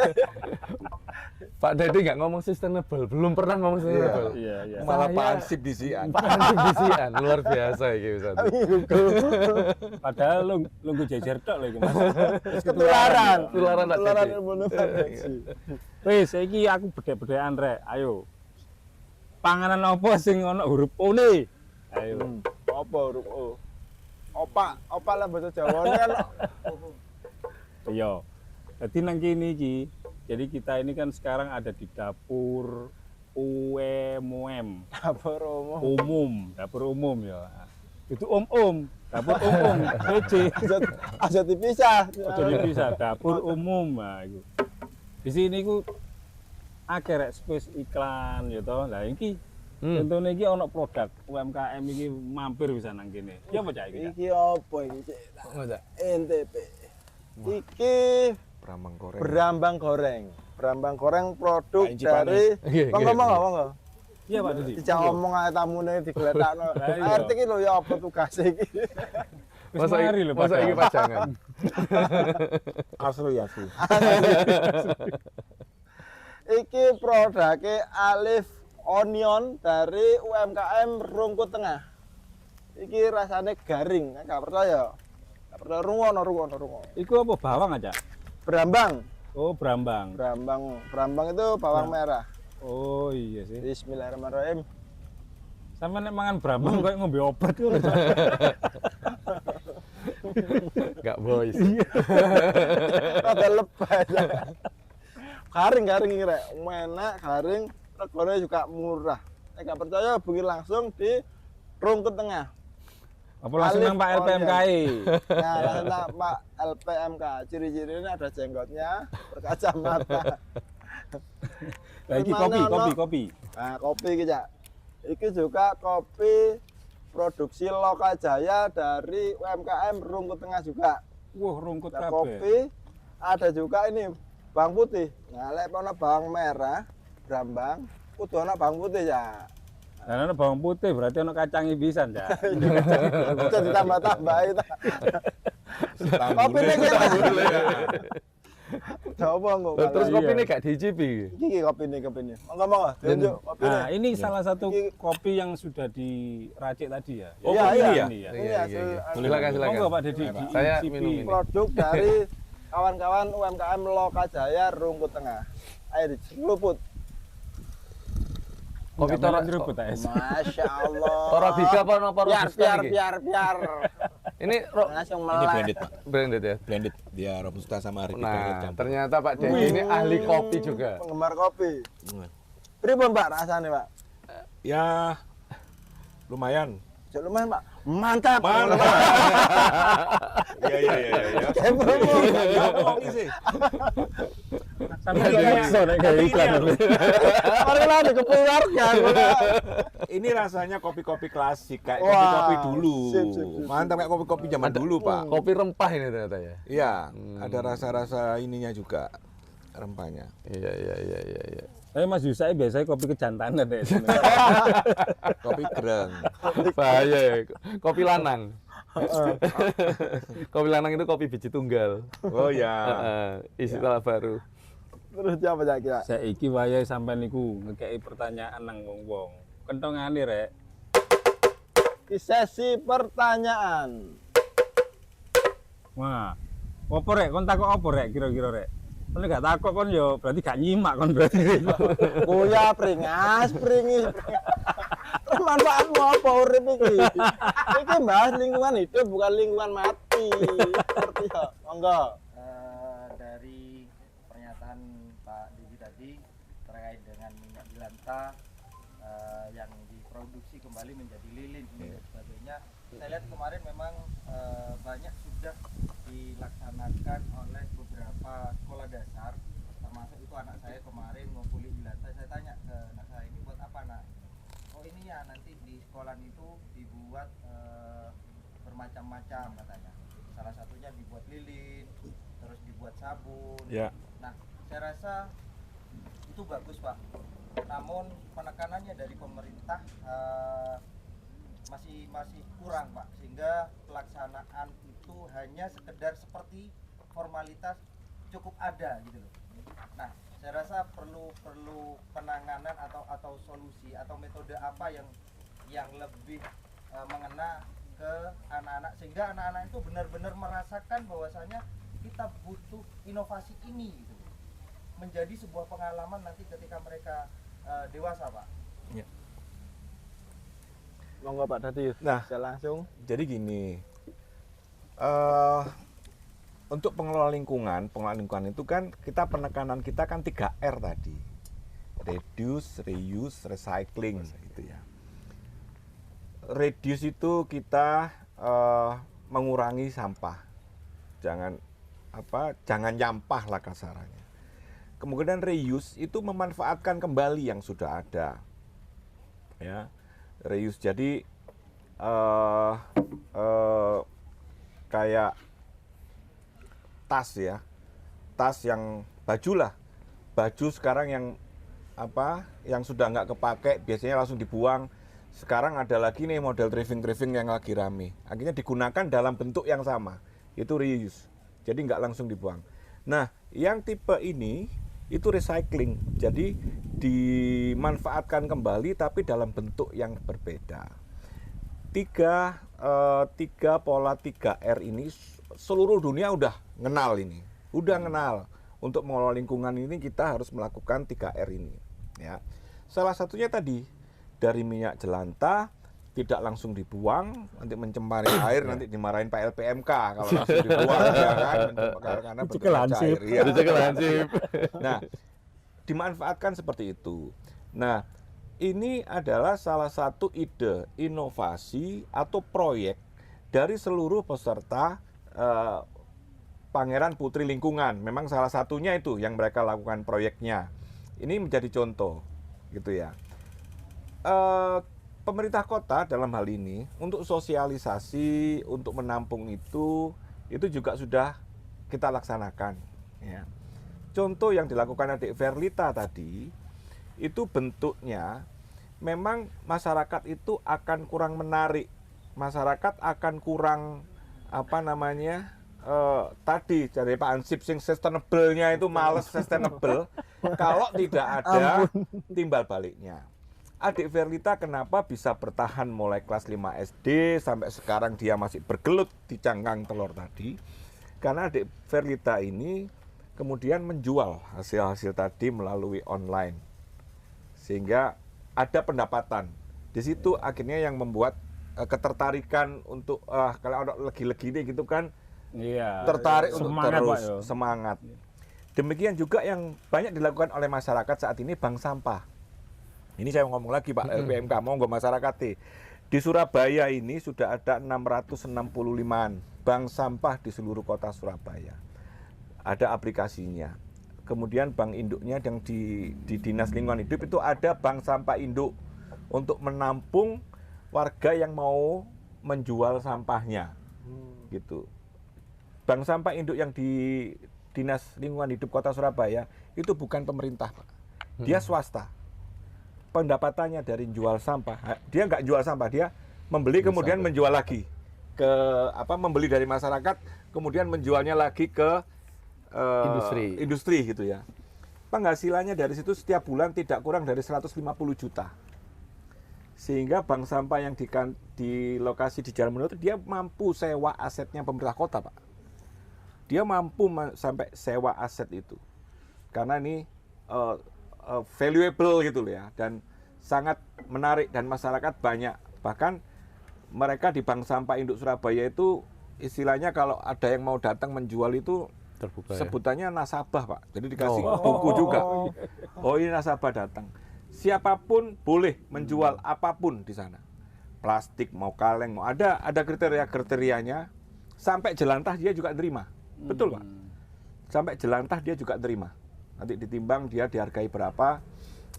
Pak Dedi nggak ngomong sustainable, belum pernah ngomong sustainable. Iya. Malah pansip di sian. Pansip bisian, luar biasa iki Ustaz. Padahal lungguh jejer tok lho iki Mas. Ketularan. Tularan Pak Ketularan Dedi. ilmu nutrisi. Wis saiki aku bedhe-bedhean rek. Ayo. Panganan apa sing ana huruf O ne? Ayo. Apa huruf O? Opak lah bahasa Jawane kan. Iya. Jadi nang kene iki, jadi kita ini kan sekarang ada di dapur UMUM. Dapur umum ya. Itu dapur umum, PC. Aja dipisah. Aja dipisah, dapur umum. Nah, iku. Di sini ku akeh rek space iklan ya toh. Lah iki contohnya iki ana produk UMKM iki mampir bisa nang kene. Ya apa cak iki? Cak? Iki apa iki, Cik? NTP. Iki Brambang goreng. Brambang goreng produk Kain Cipane. dari monggo. Iya Pak Didi. Dijak omong ae tamune digletakno. Lah iya. RT iki lho ya apa tugase iki. Wis mari lho masa iki padahal. pajangan. Asli. Iki produknya Alif Onion dari UMKM Rungkut Tengah. Iki rasanya garing, nggak percaya. Nggak percaya rungono. Iku apa bawang aja? Brambang, Oh, brambang. brambang itu bawang merah. Oh iya sih. Bismillahirrahmanirrahim. Sama nek mangan brambang koyo ngombe obat ku. Enggak boys. Rada lebay. Garing iki rek, enak garing, regane juga murah. Nek nggak percaya hubungi langsung di Rungkut Tengah. Apa langsung nang Pak Alif LPMKI? Nah, langsung Pak LPMK. Ciri-cirinya ada jenggotnya, berkacamata. Lah iki Mana ono? kopi. Nah, kopi iki, Cak. Iki juga kopi produksi Lokajaya dari UMKM Rungkut Tengah juga. Wah, rungkut Nah, kabeh. kopi ada juga ini bawang putih. Nah, lek ana bawang merah, brambang, kudu ana bawang putih, Cak. Lah ana bawang putih berarti ana kacangi pisan, Cak. Bisa ditambah-tambah itu. Kopi ini coba kok. Terus Iya. kopi ini gak diicipi. Iki kopi ini. Monggo. Tunjuk kopi Nah, ini. ini salah satu Iki- kopi yang sudah diracik tadi ya. Oh, Iya, kopi iya. ini ya? Ini ya. Ini Iya. hasil Silakan. Monggo Pak Dedi. Saya diicipi. minum ini. produk dari kawan-kawan UMKM Lokajaya Rungkut Tengah. Ayo diceluput. Kopi Nggak Toro malah nyeruput, AS. Masya Allah. Torabika apa napa robusta iki? Biar. Ini Langsung Ini melek. blended, Pak. branded ya. Blended. Dia robusta sama arabica Nah, campur. ternyata Pak Dedi ini ahli kopi juga. Penggemar kopi. Hmm. Pripun Pak rasanya Pak? Ya lumayan. Jek lumayan Pak. Mantap. Iya. Kayak promo. Kopi sih. Sampai nyekso nek gawe iklan. Mari lah dikeluarkan. Ini rasanya kopi-kopi klasik kayak Wah, kopi-kopi dulu. sip. Mantap kayak kopi-kopi zaman dulu, Pak. Kopi rempah ini ternyata ya. Iya, ada rasa-rasa ininya juga rempahnya. Iya. Tapi Mas Yusa biasanya kopi kejantanan deh. Kopi gereng. Bahaya ya. Kopi lanang. Kopi lanang itu kopi biji tunggal. Oh ya. Istilah baru. Terus siapa Cak kira? Saiki wayahe sampean niku ngekeki pertanyaan nang wong-wong. Kentongane rek. Di sesi pertanyaan. Wah. Apa rek? Kon takok apa rek kira-kira rek? Kon gak takok kon yo berarti gak nyimak kon berarti. Kuya pringis. Terus manfaatmu apa urip iki? Iki bahas lingkungan hidup bukan lingkungan mati. Ngerti ya? Monggo. Dari pernyataan Pak Didi tadi terkait dengan minyak jelantah kita yang diproduksi kembali menjadi lilin ini dan sebagainya. Saya lihat kemarin memang banyak sudah dilaksanakan oleh beberapa sekolah dasar, termasuk itu anak saya kemarin ngumpuli di lantai. Saya tanya ke anak saya, ini buat apa nak? Oh ini ya nanti di sekolah itu dibuat bermacam-macam katanya. Salah satunya dibuat lilin, terus dibuat sabun. Ya. Nah, saya rasa itu bagus Pak. Namun penekanannya dari pemerintah masih kurang Pak, sehingga pelaksanaan itu hanya sekedar seperti formalitas cukup ada gitu loh. Nah, saya rasa perlu penanganan atau solusi atau metode apa yang lebih mengena ke anak-anak, sehingga anak-anak itu benar-benar merasakan bahwasanya kita butuh inovasi ini gitu, menjadi sebuah pengalaman nanti ketika mereka dewasa Pak. Ya. Monggo Pak Dadi. Nah, saya langsung. Jadi gini, untuk pengelolaan lingkungan itu kan kita penekanan kita kan 3R tadi, reduce, reuse, recycling gitu ya. Reduce itu kita mengurangi sampah, jangan nyampah lah kasarannya. Kemudian reuse itu memanfaatkan kembali yang sudah ada, ya. Reuse jadi kayak tas ya, tas yang baju sekarang yang sudah nggak kepake biasanya langsung dibuang. Sekarang ada lagi nih model thrifting yang lagi rame, akhirnya digunakan dalam bentuk yang sama, itu reuse, jadi nggak langsung dibuang. Nah, yang tipe ini itu recycling, jadi dimanfaatkan kembali tapi dalam bentuk yang berbeda. Tiga pola 3R ini seluruh dunia udah ngenal ini, untuk mengelola lingkungan ini kita harus melakukan 3R ini ya. Salah satunya tadi dari minyak jelantah tidak langsung dibuang, nanti mencemari air, nanti dimarahin Pak LPMK kalau langsung dibuang ya kan, karena bentuknya cair. Ya. Nah, dimanfaatkan seperti itu. Nah, ini adalah salah satu ide inovasi atau proyek dari seluruh peserta Pangeran Putri Lingkungan. Memang salah satunya itu yang mereka lakukan proyeknya. Ini menjadi contoh, gitu ya. Pemerintah kota dalam hal ini untuk sosialisasi, untuk menampung itu juga sudah kita laksanakan. Ya. Contoh yang dilakukan adik Verlita tadi, itu bentuknya memang masyarakat itu akan kurang menarik, masyarakat akan kurang tadi dari Pak Ansip sing sustainable-nya itu males sustainable kalau tidak ada timbal baliknya. Adik Verlita kenapa bisa bertahan mulai kelas 5 SD sampai sekarang dia masih bergelut di cangkang telur tadi? Karena adik Verlita ini kemudian menjual hasil-hasil tadi melalui online. Sehingga ada pendapatan. Di situ akhirnya yang membuat ketertarikan untuk kalau ada legi-legi ini gitu kan, iya, tertarik untuk semangat, terus Pak, ya. semangat. Demikian juga yang banyak dilakukan oleh masyarakat saat ini bank sampah. Ini saya ngomong lagi Pak LPMK, monggo masyarakat di Surabaya ini sudah ada 665-an bank sampah di seluruh kota Surabaya. Ada aplikasinya. Kemudian bank induknya yang di Dinas Lingkungan Hidup itu ada bank sampah induk untuk menampung warga yang mau menjual sampahnya. Gitu. Bank sampah induk yang di Dinas Lingkungan Hidup Kota Surabaya itu bukan pemerintah, Pak. Dia swasta. Pendapatannya dari jual sampah, dia nggak jual sampah, dia membeli kemudian menjual lagi membeli dari masyarakat kemudian menjualnya lagi ke industri gitu ya. Penghasilannya dari situ setiap bulan tidak kurang dari 150 juta. Sehingga bank sampah yang di lokasi di Jalan Menurut dia mampu sewa asetnya pemerintah kota, Pak. Dia mampu sampai sewa aset itu. Karena ini valuable gitu loh ya, dan sangat menarik dan masyarakat banyak. Bahkan mereka di Bank Sampah Induk Surabaya itu istilahnya kalau ada yang mau datang menjual itu terbuka, sebutannya nasabah, Pak. Jadi dikasih buku juga. Oh, ini nasabah datang. siapapun boleh menjual apapun di sana. Plastik mau kaleng mau ada kriteria-kriterianya. Sampai jelantah dia juga terima. Betul, Pak. Sampai jelantah dia juga terima. Nanti ditimbang dia dihargai berapa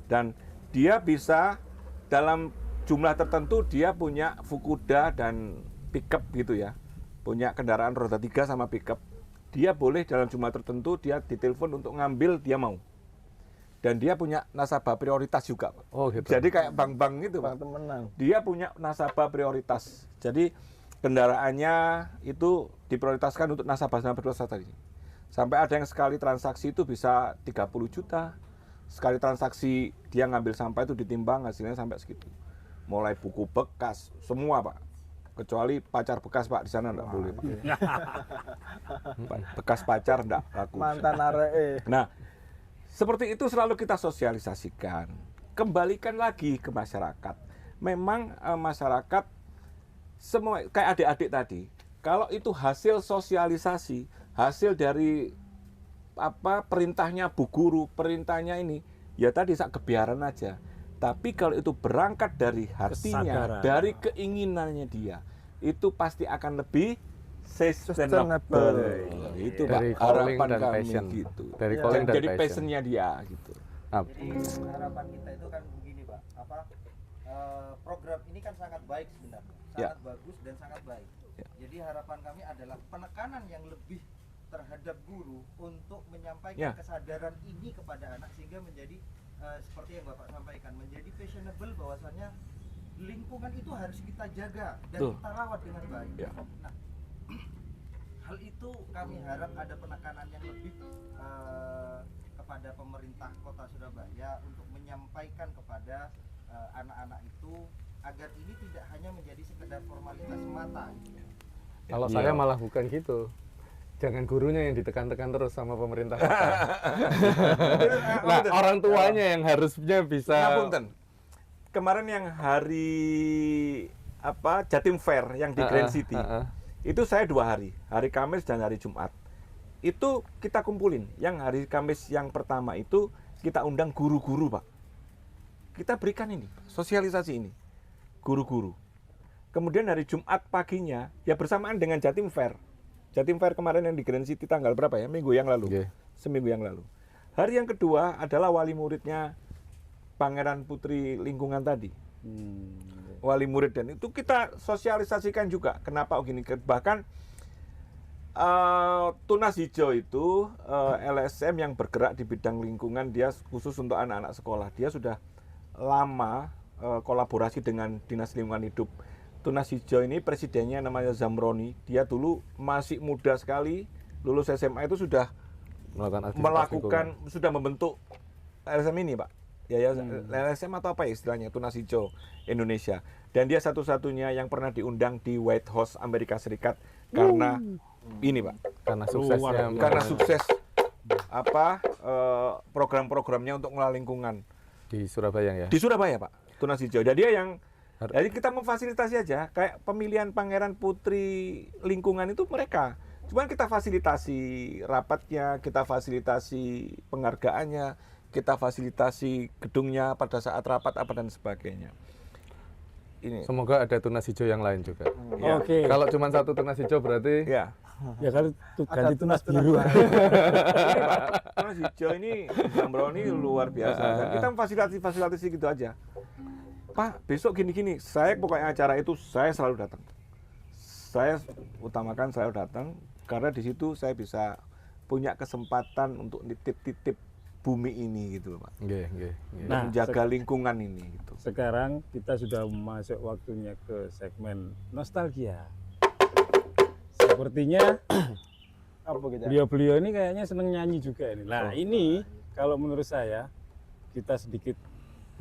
dan dia bisa dalam jumlah tertentu dia punya Fukuda dan pickup gitu ya. Punya kendaraan roda 3 sama pickup. Dia boleh dalam jumlah tertentu dia ditelepon untuk ngambil dia mau. Dan dia punya nasabah prioritas juga, Pak. Oh, gitu. Jadi kayak bank-bank gitu, Pak. temenan. Dia punya nasabah prioritas. Jadi kendaraannya itu diprioritaskan untuk nasabah prioritas tadi. Sampai ada yang sekali transaksi itu bisa 30 juta. Sekali transaksi dia ngambil sampah itu ditimbang hasilnya sampai segitu. Mulai buku bekas, semua, Pak. Kecuali pacar bekas, Pak, di sana enggak boleh, Pak. Bekas pacar enggak laku. Mantan areke. Nah, seperti itu selalu kita sosialisasikan. Kembalikan lagi ke masyarakat. Memang masyarakat semua kayak adik-adik tadi. Kalau itu hasil sosialisasi, hasil dari perintahnya Bu Guru, perintahnya ini, ya tadi sak kebiaran aja. Tapi kalau itu berangkat dari hatinya, Kesadaran. dari keinginannya dia, itu pasti akan lebih sustainable. Itu Pak, Dari calling harapan dan kami passion. gitu. Dari calling dan Jadi passion. passionnya dia gitu. Jadi harapan kita itu kan begini Pak, program ini kan sangat baik sebenarnya, sangat bagus dan sangat baik. Jadi harapan kami adalah penekanan yang lebih terhadap guru untuk menyampaikan kesadaran ini kepada anak sehingga menjadi seperti yang Bapak sampaikan, menjadi fashionable bahwasannya lingkungan itu harus kita jaga dan kita rawat dengan baik. Nah, hal itu kami harap ada penekanan yang lebih kepada pemerintah Kota Surabaya untuk menyampaikan kepada anak-anak itu agar ini tidak hanya menjadi sekedar formalitas semata. Kalau saya malah bukan gitu. Jangan gurunya yang ditekan-tekan terus sama pemerintah kota. Nah, orang tuanya yang harusnya bisa. Ngapunten. Kemarin yang hari Jatim Fair yang di Grand City. Itu saya 2 hari, hari Kamis dan hari Jumat. Itu kita kumpulin. Yang hari Kamis yang pertama itu kita undang guru-guru, Pak. Kita berikan ini, sosialisasi ini. Guru-guru. Kemudian hari Jumat paginya, ya bersamaan dengan Jatim Fair. Jatim Fair kemarin yang di Grand City tanggal berapa ya? Minggu yang lalu. Okay. Seminggu yang lalu. Hari yang kedua adalah wali muridnya Pangeran Putri Lingkungan tadi. Wali murid, dan itu kita sosialisasikan juga. Kenapa gini? Bahkan Tunas Hijau itu LSM yang bergerak di bidang lingkungan, dia khusus untuk anak-anak sekolah. Dia sudah lama kolaborasi dengan Dinas Lingkungan Hidup. Tunas Hijau ini presidennya namanya Zamroni. Dia dulu masih muda sekali, lulus SMA itu sudah sudah membentuk LSM ini, Pak. Ya, LSM atau apa ya istilahnya, Tunas Hijau Indonesia. Dan dia satu-satunya yang pernah diundang di White House Amerika Serikat karena ini, Pak. Karena suksesnya. Karena sukses program-programnya untuk mengelola lingkungan di Surabaya ya. di Surabaya, Pak. Tunas Hijau. Dan dia yang jadi kita memfasilitasi aja, kayak pemilihan Pangeran Putri Lingkungan itu mereka. Cuman kita fasilitasi rapatnya, kita fasilitasi penghargaannya, kita fasilitasi gedungnya pada saat rapat apa dan sebagainya. Ini. Semoga ada Tunas Hijau yang lain juga. Ya. Oke. Kalau cuma satu Tunas Hijau berarti Ya. Ya kalau ganti tunas biru. Ini, Pak, Tunas Hijau ini Zamroni luar biasa. Dan kita fasilitasi gitu aja. Pak, besok gini-gini, saya pokoknya acara itu saya selalu datang. Saya utamakan selalu datang karena di situ saya bisa punya kesempatan untuk nitip-titip bumi ini gitu, Pak. nggih. Nah, Menjaga lingkungan ini gitu. sekarang kita sudah masuk waktunya ke segmen nostalgia. Sepertinya Apa kita? beliau-beliau ini kayaknya seneng nyanyi juga ini. Nah, ini kalau menurut saya kita sedikit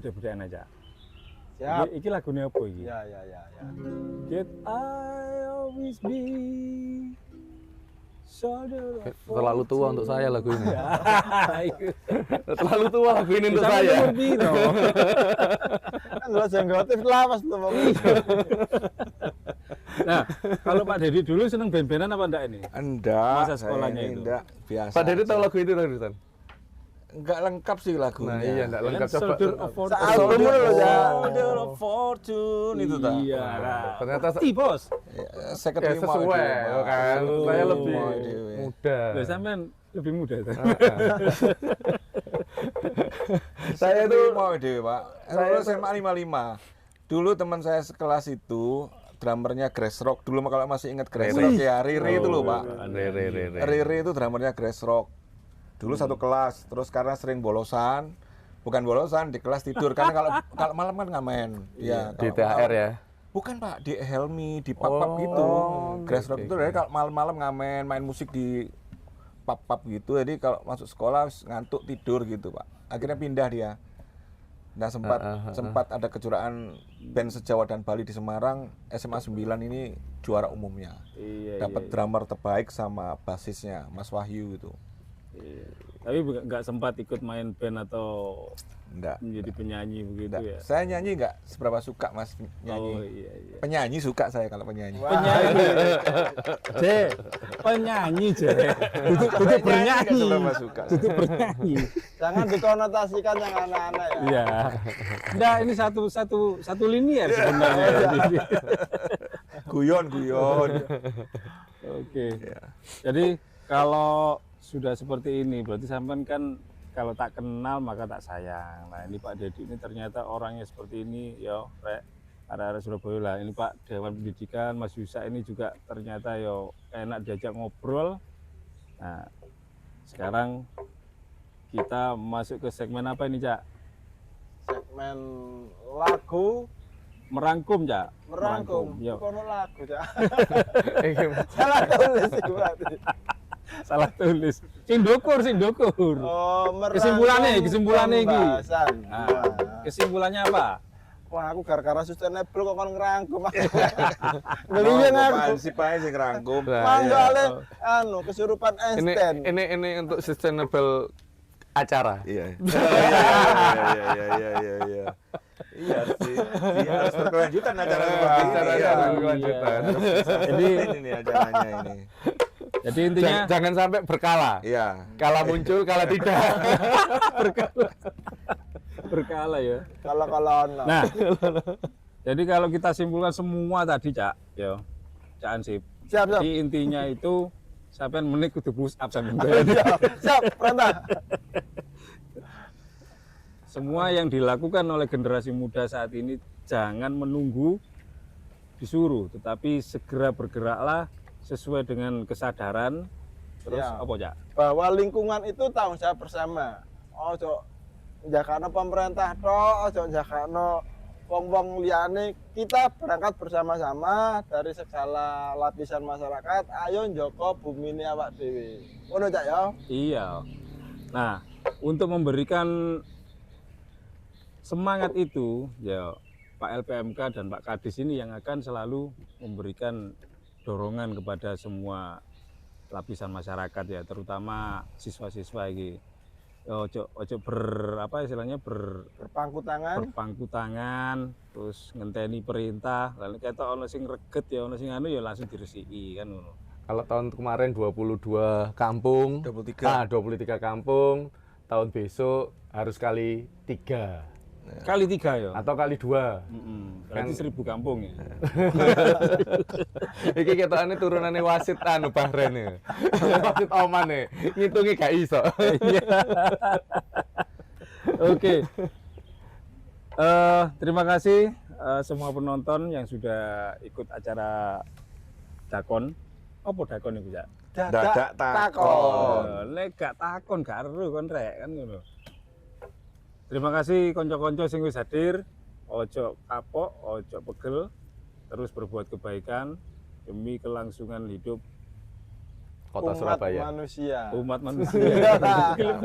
beda-bedaan aja. Siap. Iki lagunya apa iki? Ya. Get I always be shoulder of Terlalu tua untuk saya lagu ini. Iku. Terlalu tua lagu ini untuk Sampai saya. umur piro? Kan lo jenggotif lawas tuh, Bang. Nah, kalau Pak Dedi dulu seneng band-bandan apa enggak ini? Enggak, Masa sekolahnya saya ini itu? enggak biasa. Pak Dedi tahu aja. lagu itu, Rutan? nggak lengkap sih lagunya. Nah, iya enggak lengkap coba. Soldier of Fortune. Sealbum lo ya. Soldier of Fortune itu tak. Iya. Ternyata Bos. Second ya lima sesuai itu, Pak. kan. Saya lebih Lima itu, ya. muda. Lah sampean lebih muda tuh. Saya Second itu lima itu, Pak. Saya SMA 55. Dulu teman saya sekelas itu drummernya Grass Rock. Dulu kalau masih ingat Grass Rock ya, Riri itu loh, Pak. Riri itu drummernya Grass Rock. Dulu satu kelas, terus karena sering bolosan, bukan bolosan di kelas tidur karena kalau malam kan ngamen. Iya, di kalau THR malam- ya. Bukan Pak, di Helmi, di pub-pub gitu. Grass Rock itu dari kalau malam-malam ngamen, main musik di pub-pub gitu. Jadi kalau masuk sekolah ngantuk tidur gitu, Pak. Akhirnya pindah dia. Nah, sempat ada kejuaraan band se-Jawa dan Bali di Semarang, SMA 9 ini juara umumnya. Iya. Dapat drummer terbaik sama basisnya, Mas Wahyu itu. Iya. Tapi nggak sempat ikut main band atau Enggak. menjadi penyanyi begitu Enggak. ya. Saya nyanyi enggak seberapa suka Mas nyanyi. Oh iya iya. Penyanyi suka saya kalau penyanyi. Penyanyi. J. Penyanyi, J. Duduk Nggak bernyanyi. seberapa suka. Duduk bernyanyi. Jangan dikonotasikan yang aneh-aneh ya. Iya. Enggak, ini satu linier sebenarnya. Guyon. Oke. Jadi kalau sudah seperti ini berarti sampean kan kalau tak kenal maka tak sayang. Nah, ini Pak Dedi ini ternyata orangnya seperti ini, yo, rek arek-arek Surabaya lah. Ini Pak Dewan Pendidikan Mas Yusa ini juga ternyata yo enak diajak ngobrol. Nah, sekarang kita masuk ke segmen apa ini, Cak? Segmen lagu Merangkum, Cak. merangkum. Yo. Kono lagu ya. Gimana? Salah tulis itu berarti. Salah tulis. Sing ndukur. Oh, merangkum Kesimpulannya iki. pembahasan. Nah, kesimpulannya apa? Wah, aku gara-gara sustainable kok kon ngerangkum. Oh, Ngeliyen aku. apaan sih Pak sing rangkum. Nah, Manggale iya. kesurupan Ini Einstein. ini untuk sustainable acara. Iya. Iya. Iya sih. Iya, harus berkelanjutan acara seperti ini. Acaranya Iya. harus berkelanjutan. Jadi ini acaranya ini. Jadi intinya Jangan sampai berkala. Iya. Kala muncul, kala tidak. berkala ya. Kalau ono. Nah, jadi kalau kita simpulkan semua tadi, Cak, ya, Cak Ansip. Siap. Jadi intinya itu sampean menit kudu push up sampean. Siap, perintah. Semua yang dilakukan oleh generasi muda saat ini jangan menunggu disuruh, tetapi segera bergeraklah sesuai dengan kesadaran. Terus Ya. apa, Cak? Bahwa lingkungan itu tanggung jawab bersama. Ojo njakakno pemerintah tok, ojo njakakno wong-wong liyane. Kita berangkat bersama-sama dari segala lapisan masyarakat. Ayo njoko bumine awak dhewe. Ngono Cak ya. Iya. Nah, untuk memberikan semangat itu, ya Pak LPMK dan Pak Kadis ini yang akan selalu memberikan dorongan kepada semua lapisan masyarakat ya, terutama siswa-siswa ini. Ojo apa istilahnya Berpangku tangan. berpangku tangan, terus ngenteni perintah. Lalu ketok ono sing reget ya, ono sing anu ya langsung diresiki kan ngono. Kalau tahun kemarin 22 kampung, 23. 23 kampung, tahun besok harus kali 3 Kali 3 ya. atau kali 2. Berarti 1000 kampung ya. Iki ketokane turunane wasit anu Bahrain ya. Wasit Oman ya. Ngitungi gak iso. Oke. Terima kasih semua penonton yang sudah ikut acara Dakon. Apa Dakon itu, Cak? Dadak takon. Nek gak takon gak eru kon rek kan ngono. Terima kasih konco-konco sing wis hadir. Ojo kapok, ojo pegel, terus berbuat kebaikan demi kelangsungan hidup Kota Surabaya. Manusia. umat manusia.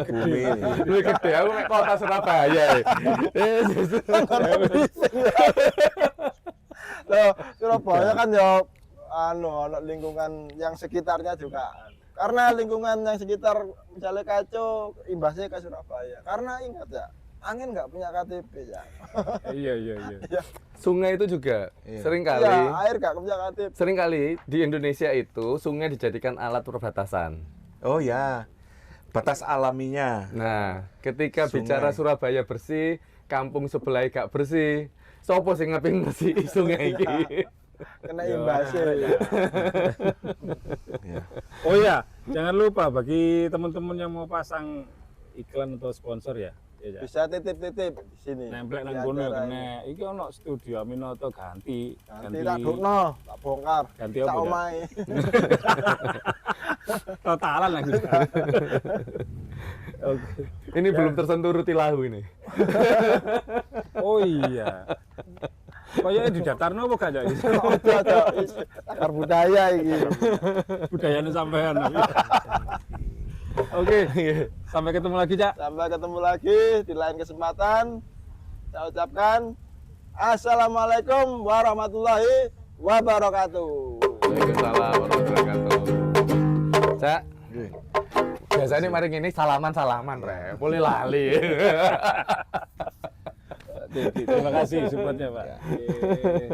Bumi ini. Lu gede aku mek Kota Surabaya. Loh, Surabaya kan ya ono lingkungan yang sekitarnya juga. Karena lingkungan yang sekitar misalnya kacau, imbasnya ke Surabaya. Karena ingat ya, angin nggak punya KTP ya. Iya. Sungai itu juga Iya. seringkali Ya, air nggak punya KTP. seringkali di Indonesia itu sungai dijadikan alat perbatasan. Oh ya. batas alaminya. Nah, ketika Sungai. bicara Surabaya bersih, kampung sebelah gak bersih, sopo sing ngeping bersih sungai iki? Kena Ya, imbasnya. Ya. Oh ya, jangan lupa bagi teman-teman yang mau pasang iklan atau sponsor ya. Ya, Bisa titip-titip di sini. nempel Di nang kono acara ini. kene. Iki ono studio Aminoto ganti Nanti tak dukno, tak bongkar. Ganti Tak apa, Dak? omahe. totalan lagi. Oke. Ini belum tersentuh rutilahu ini. Oh iya. Kayaknya di Datarno apa gak jadi? Ojo, akar budaya iki. Budayanya sampean. Oke, sampai ketemu lagi, Cak. Sampai ketemu lagi di lain kesempatan. Saya ucapkan Assalamualaikum warahmatullahi wabarakatuh. Waalaikumsalam warahmatullahi wabarakatuh. Cak, biasanya mari ini salaman-salaman, Re. Boleh lali. Terima kasih supportnya, Pak. Oke.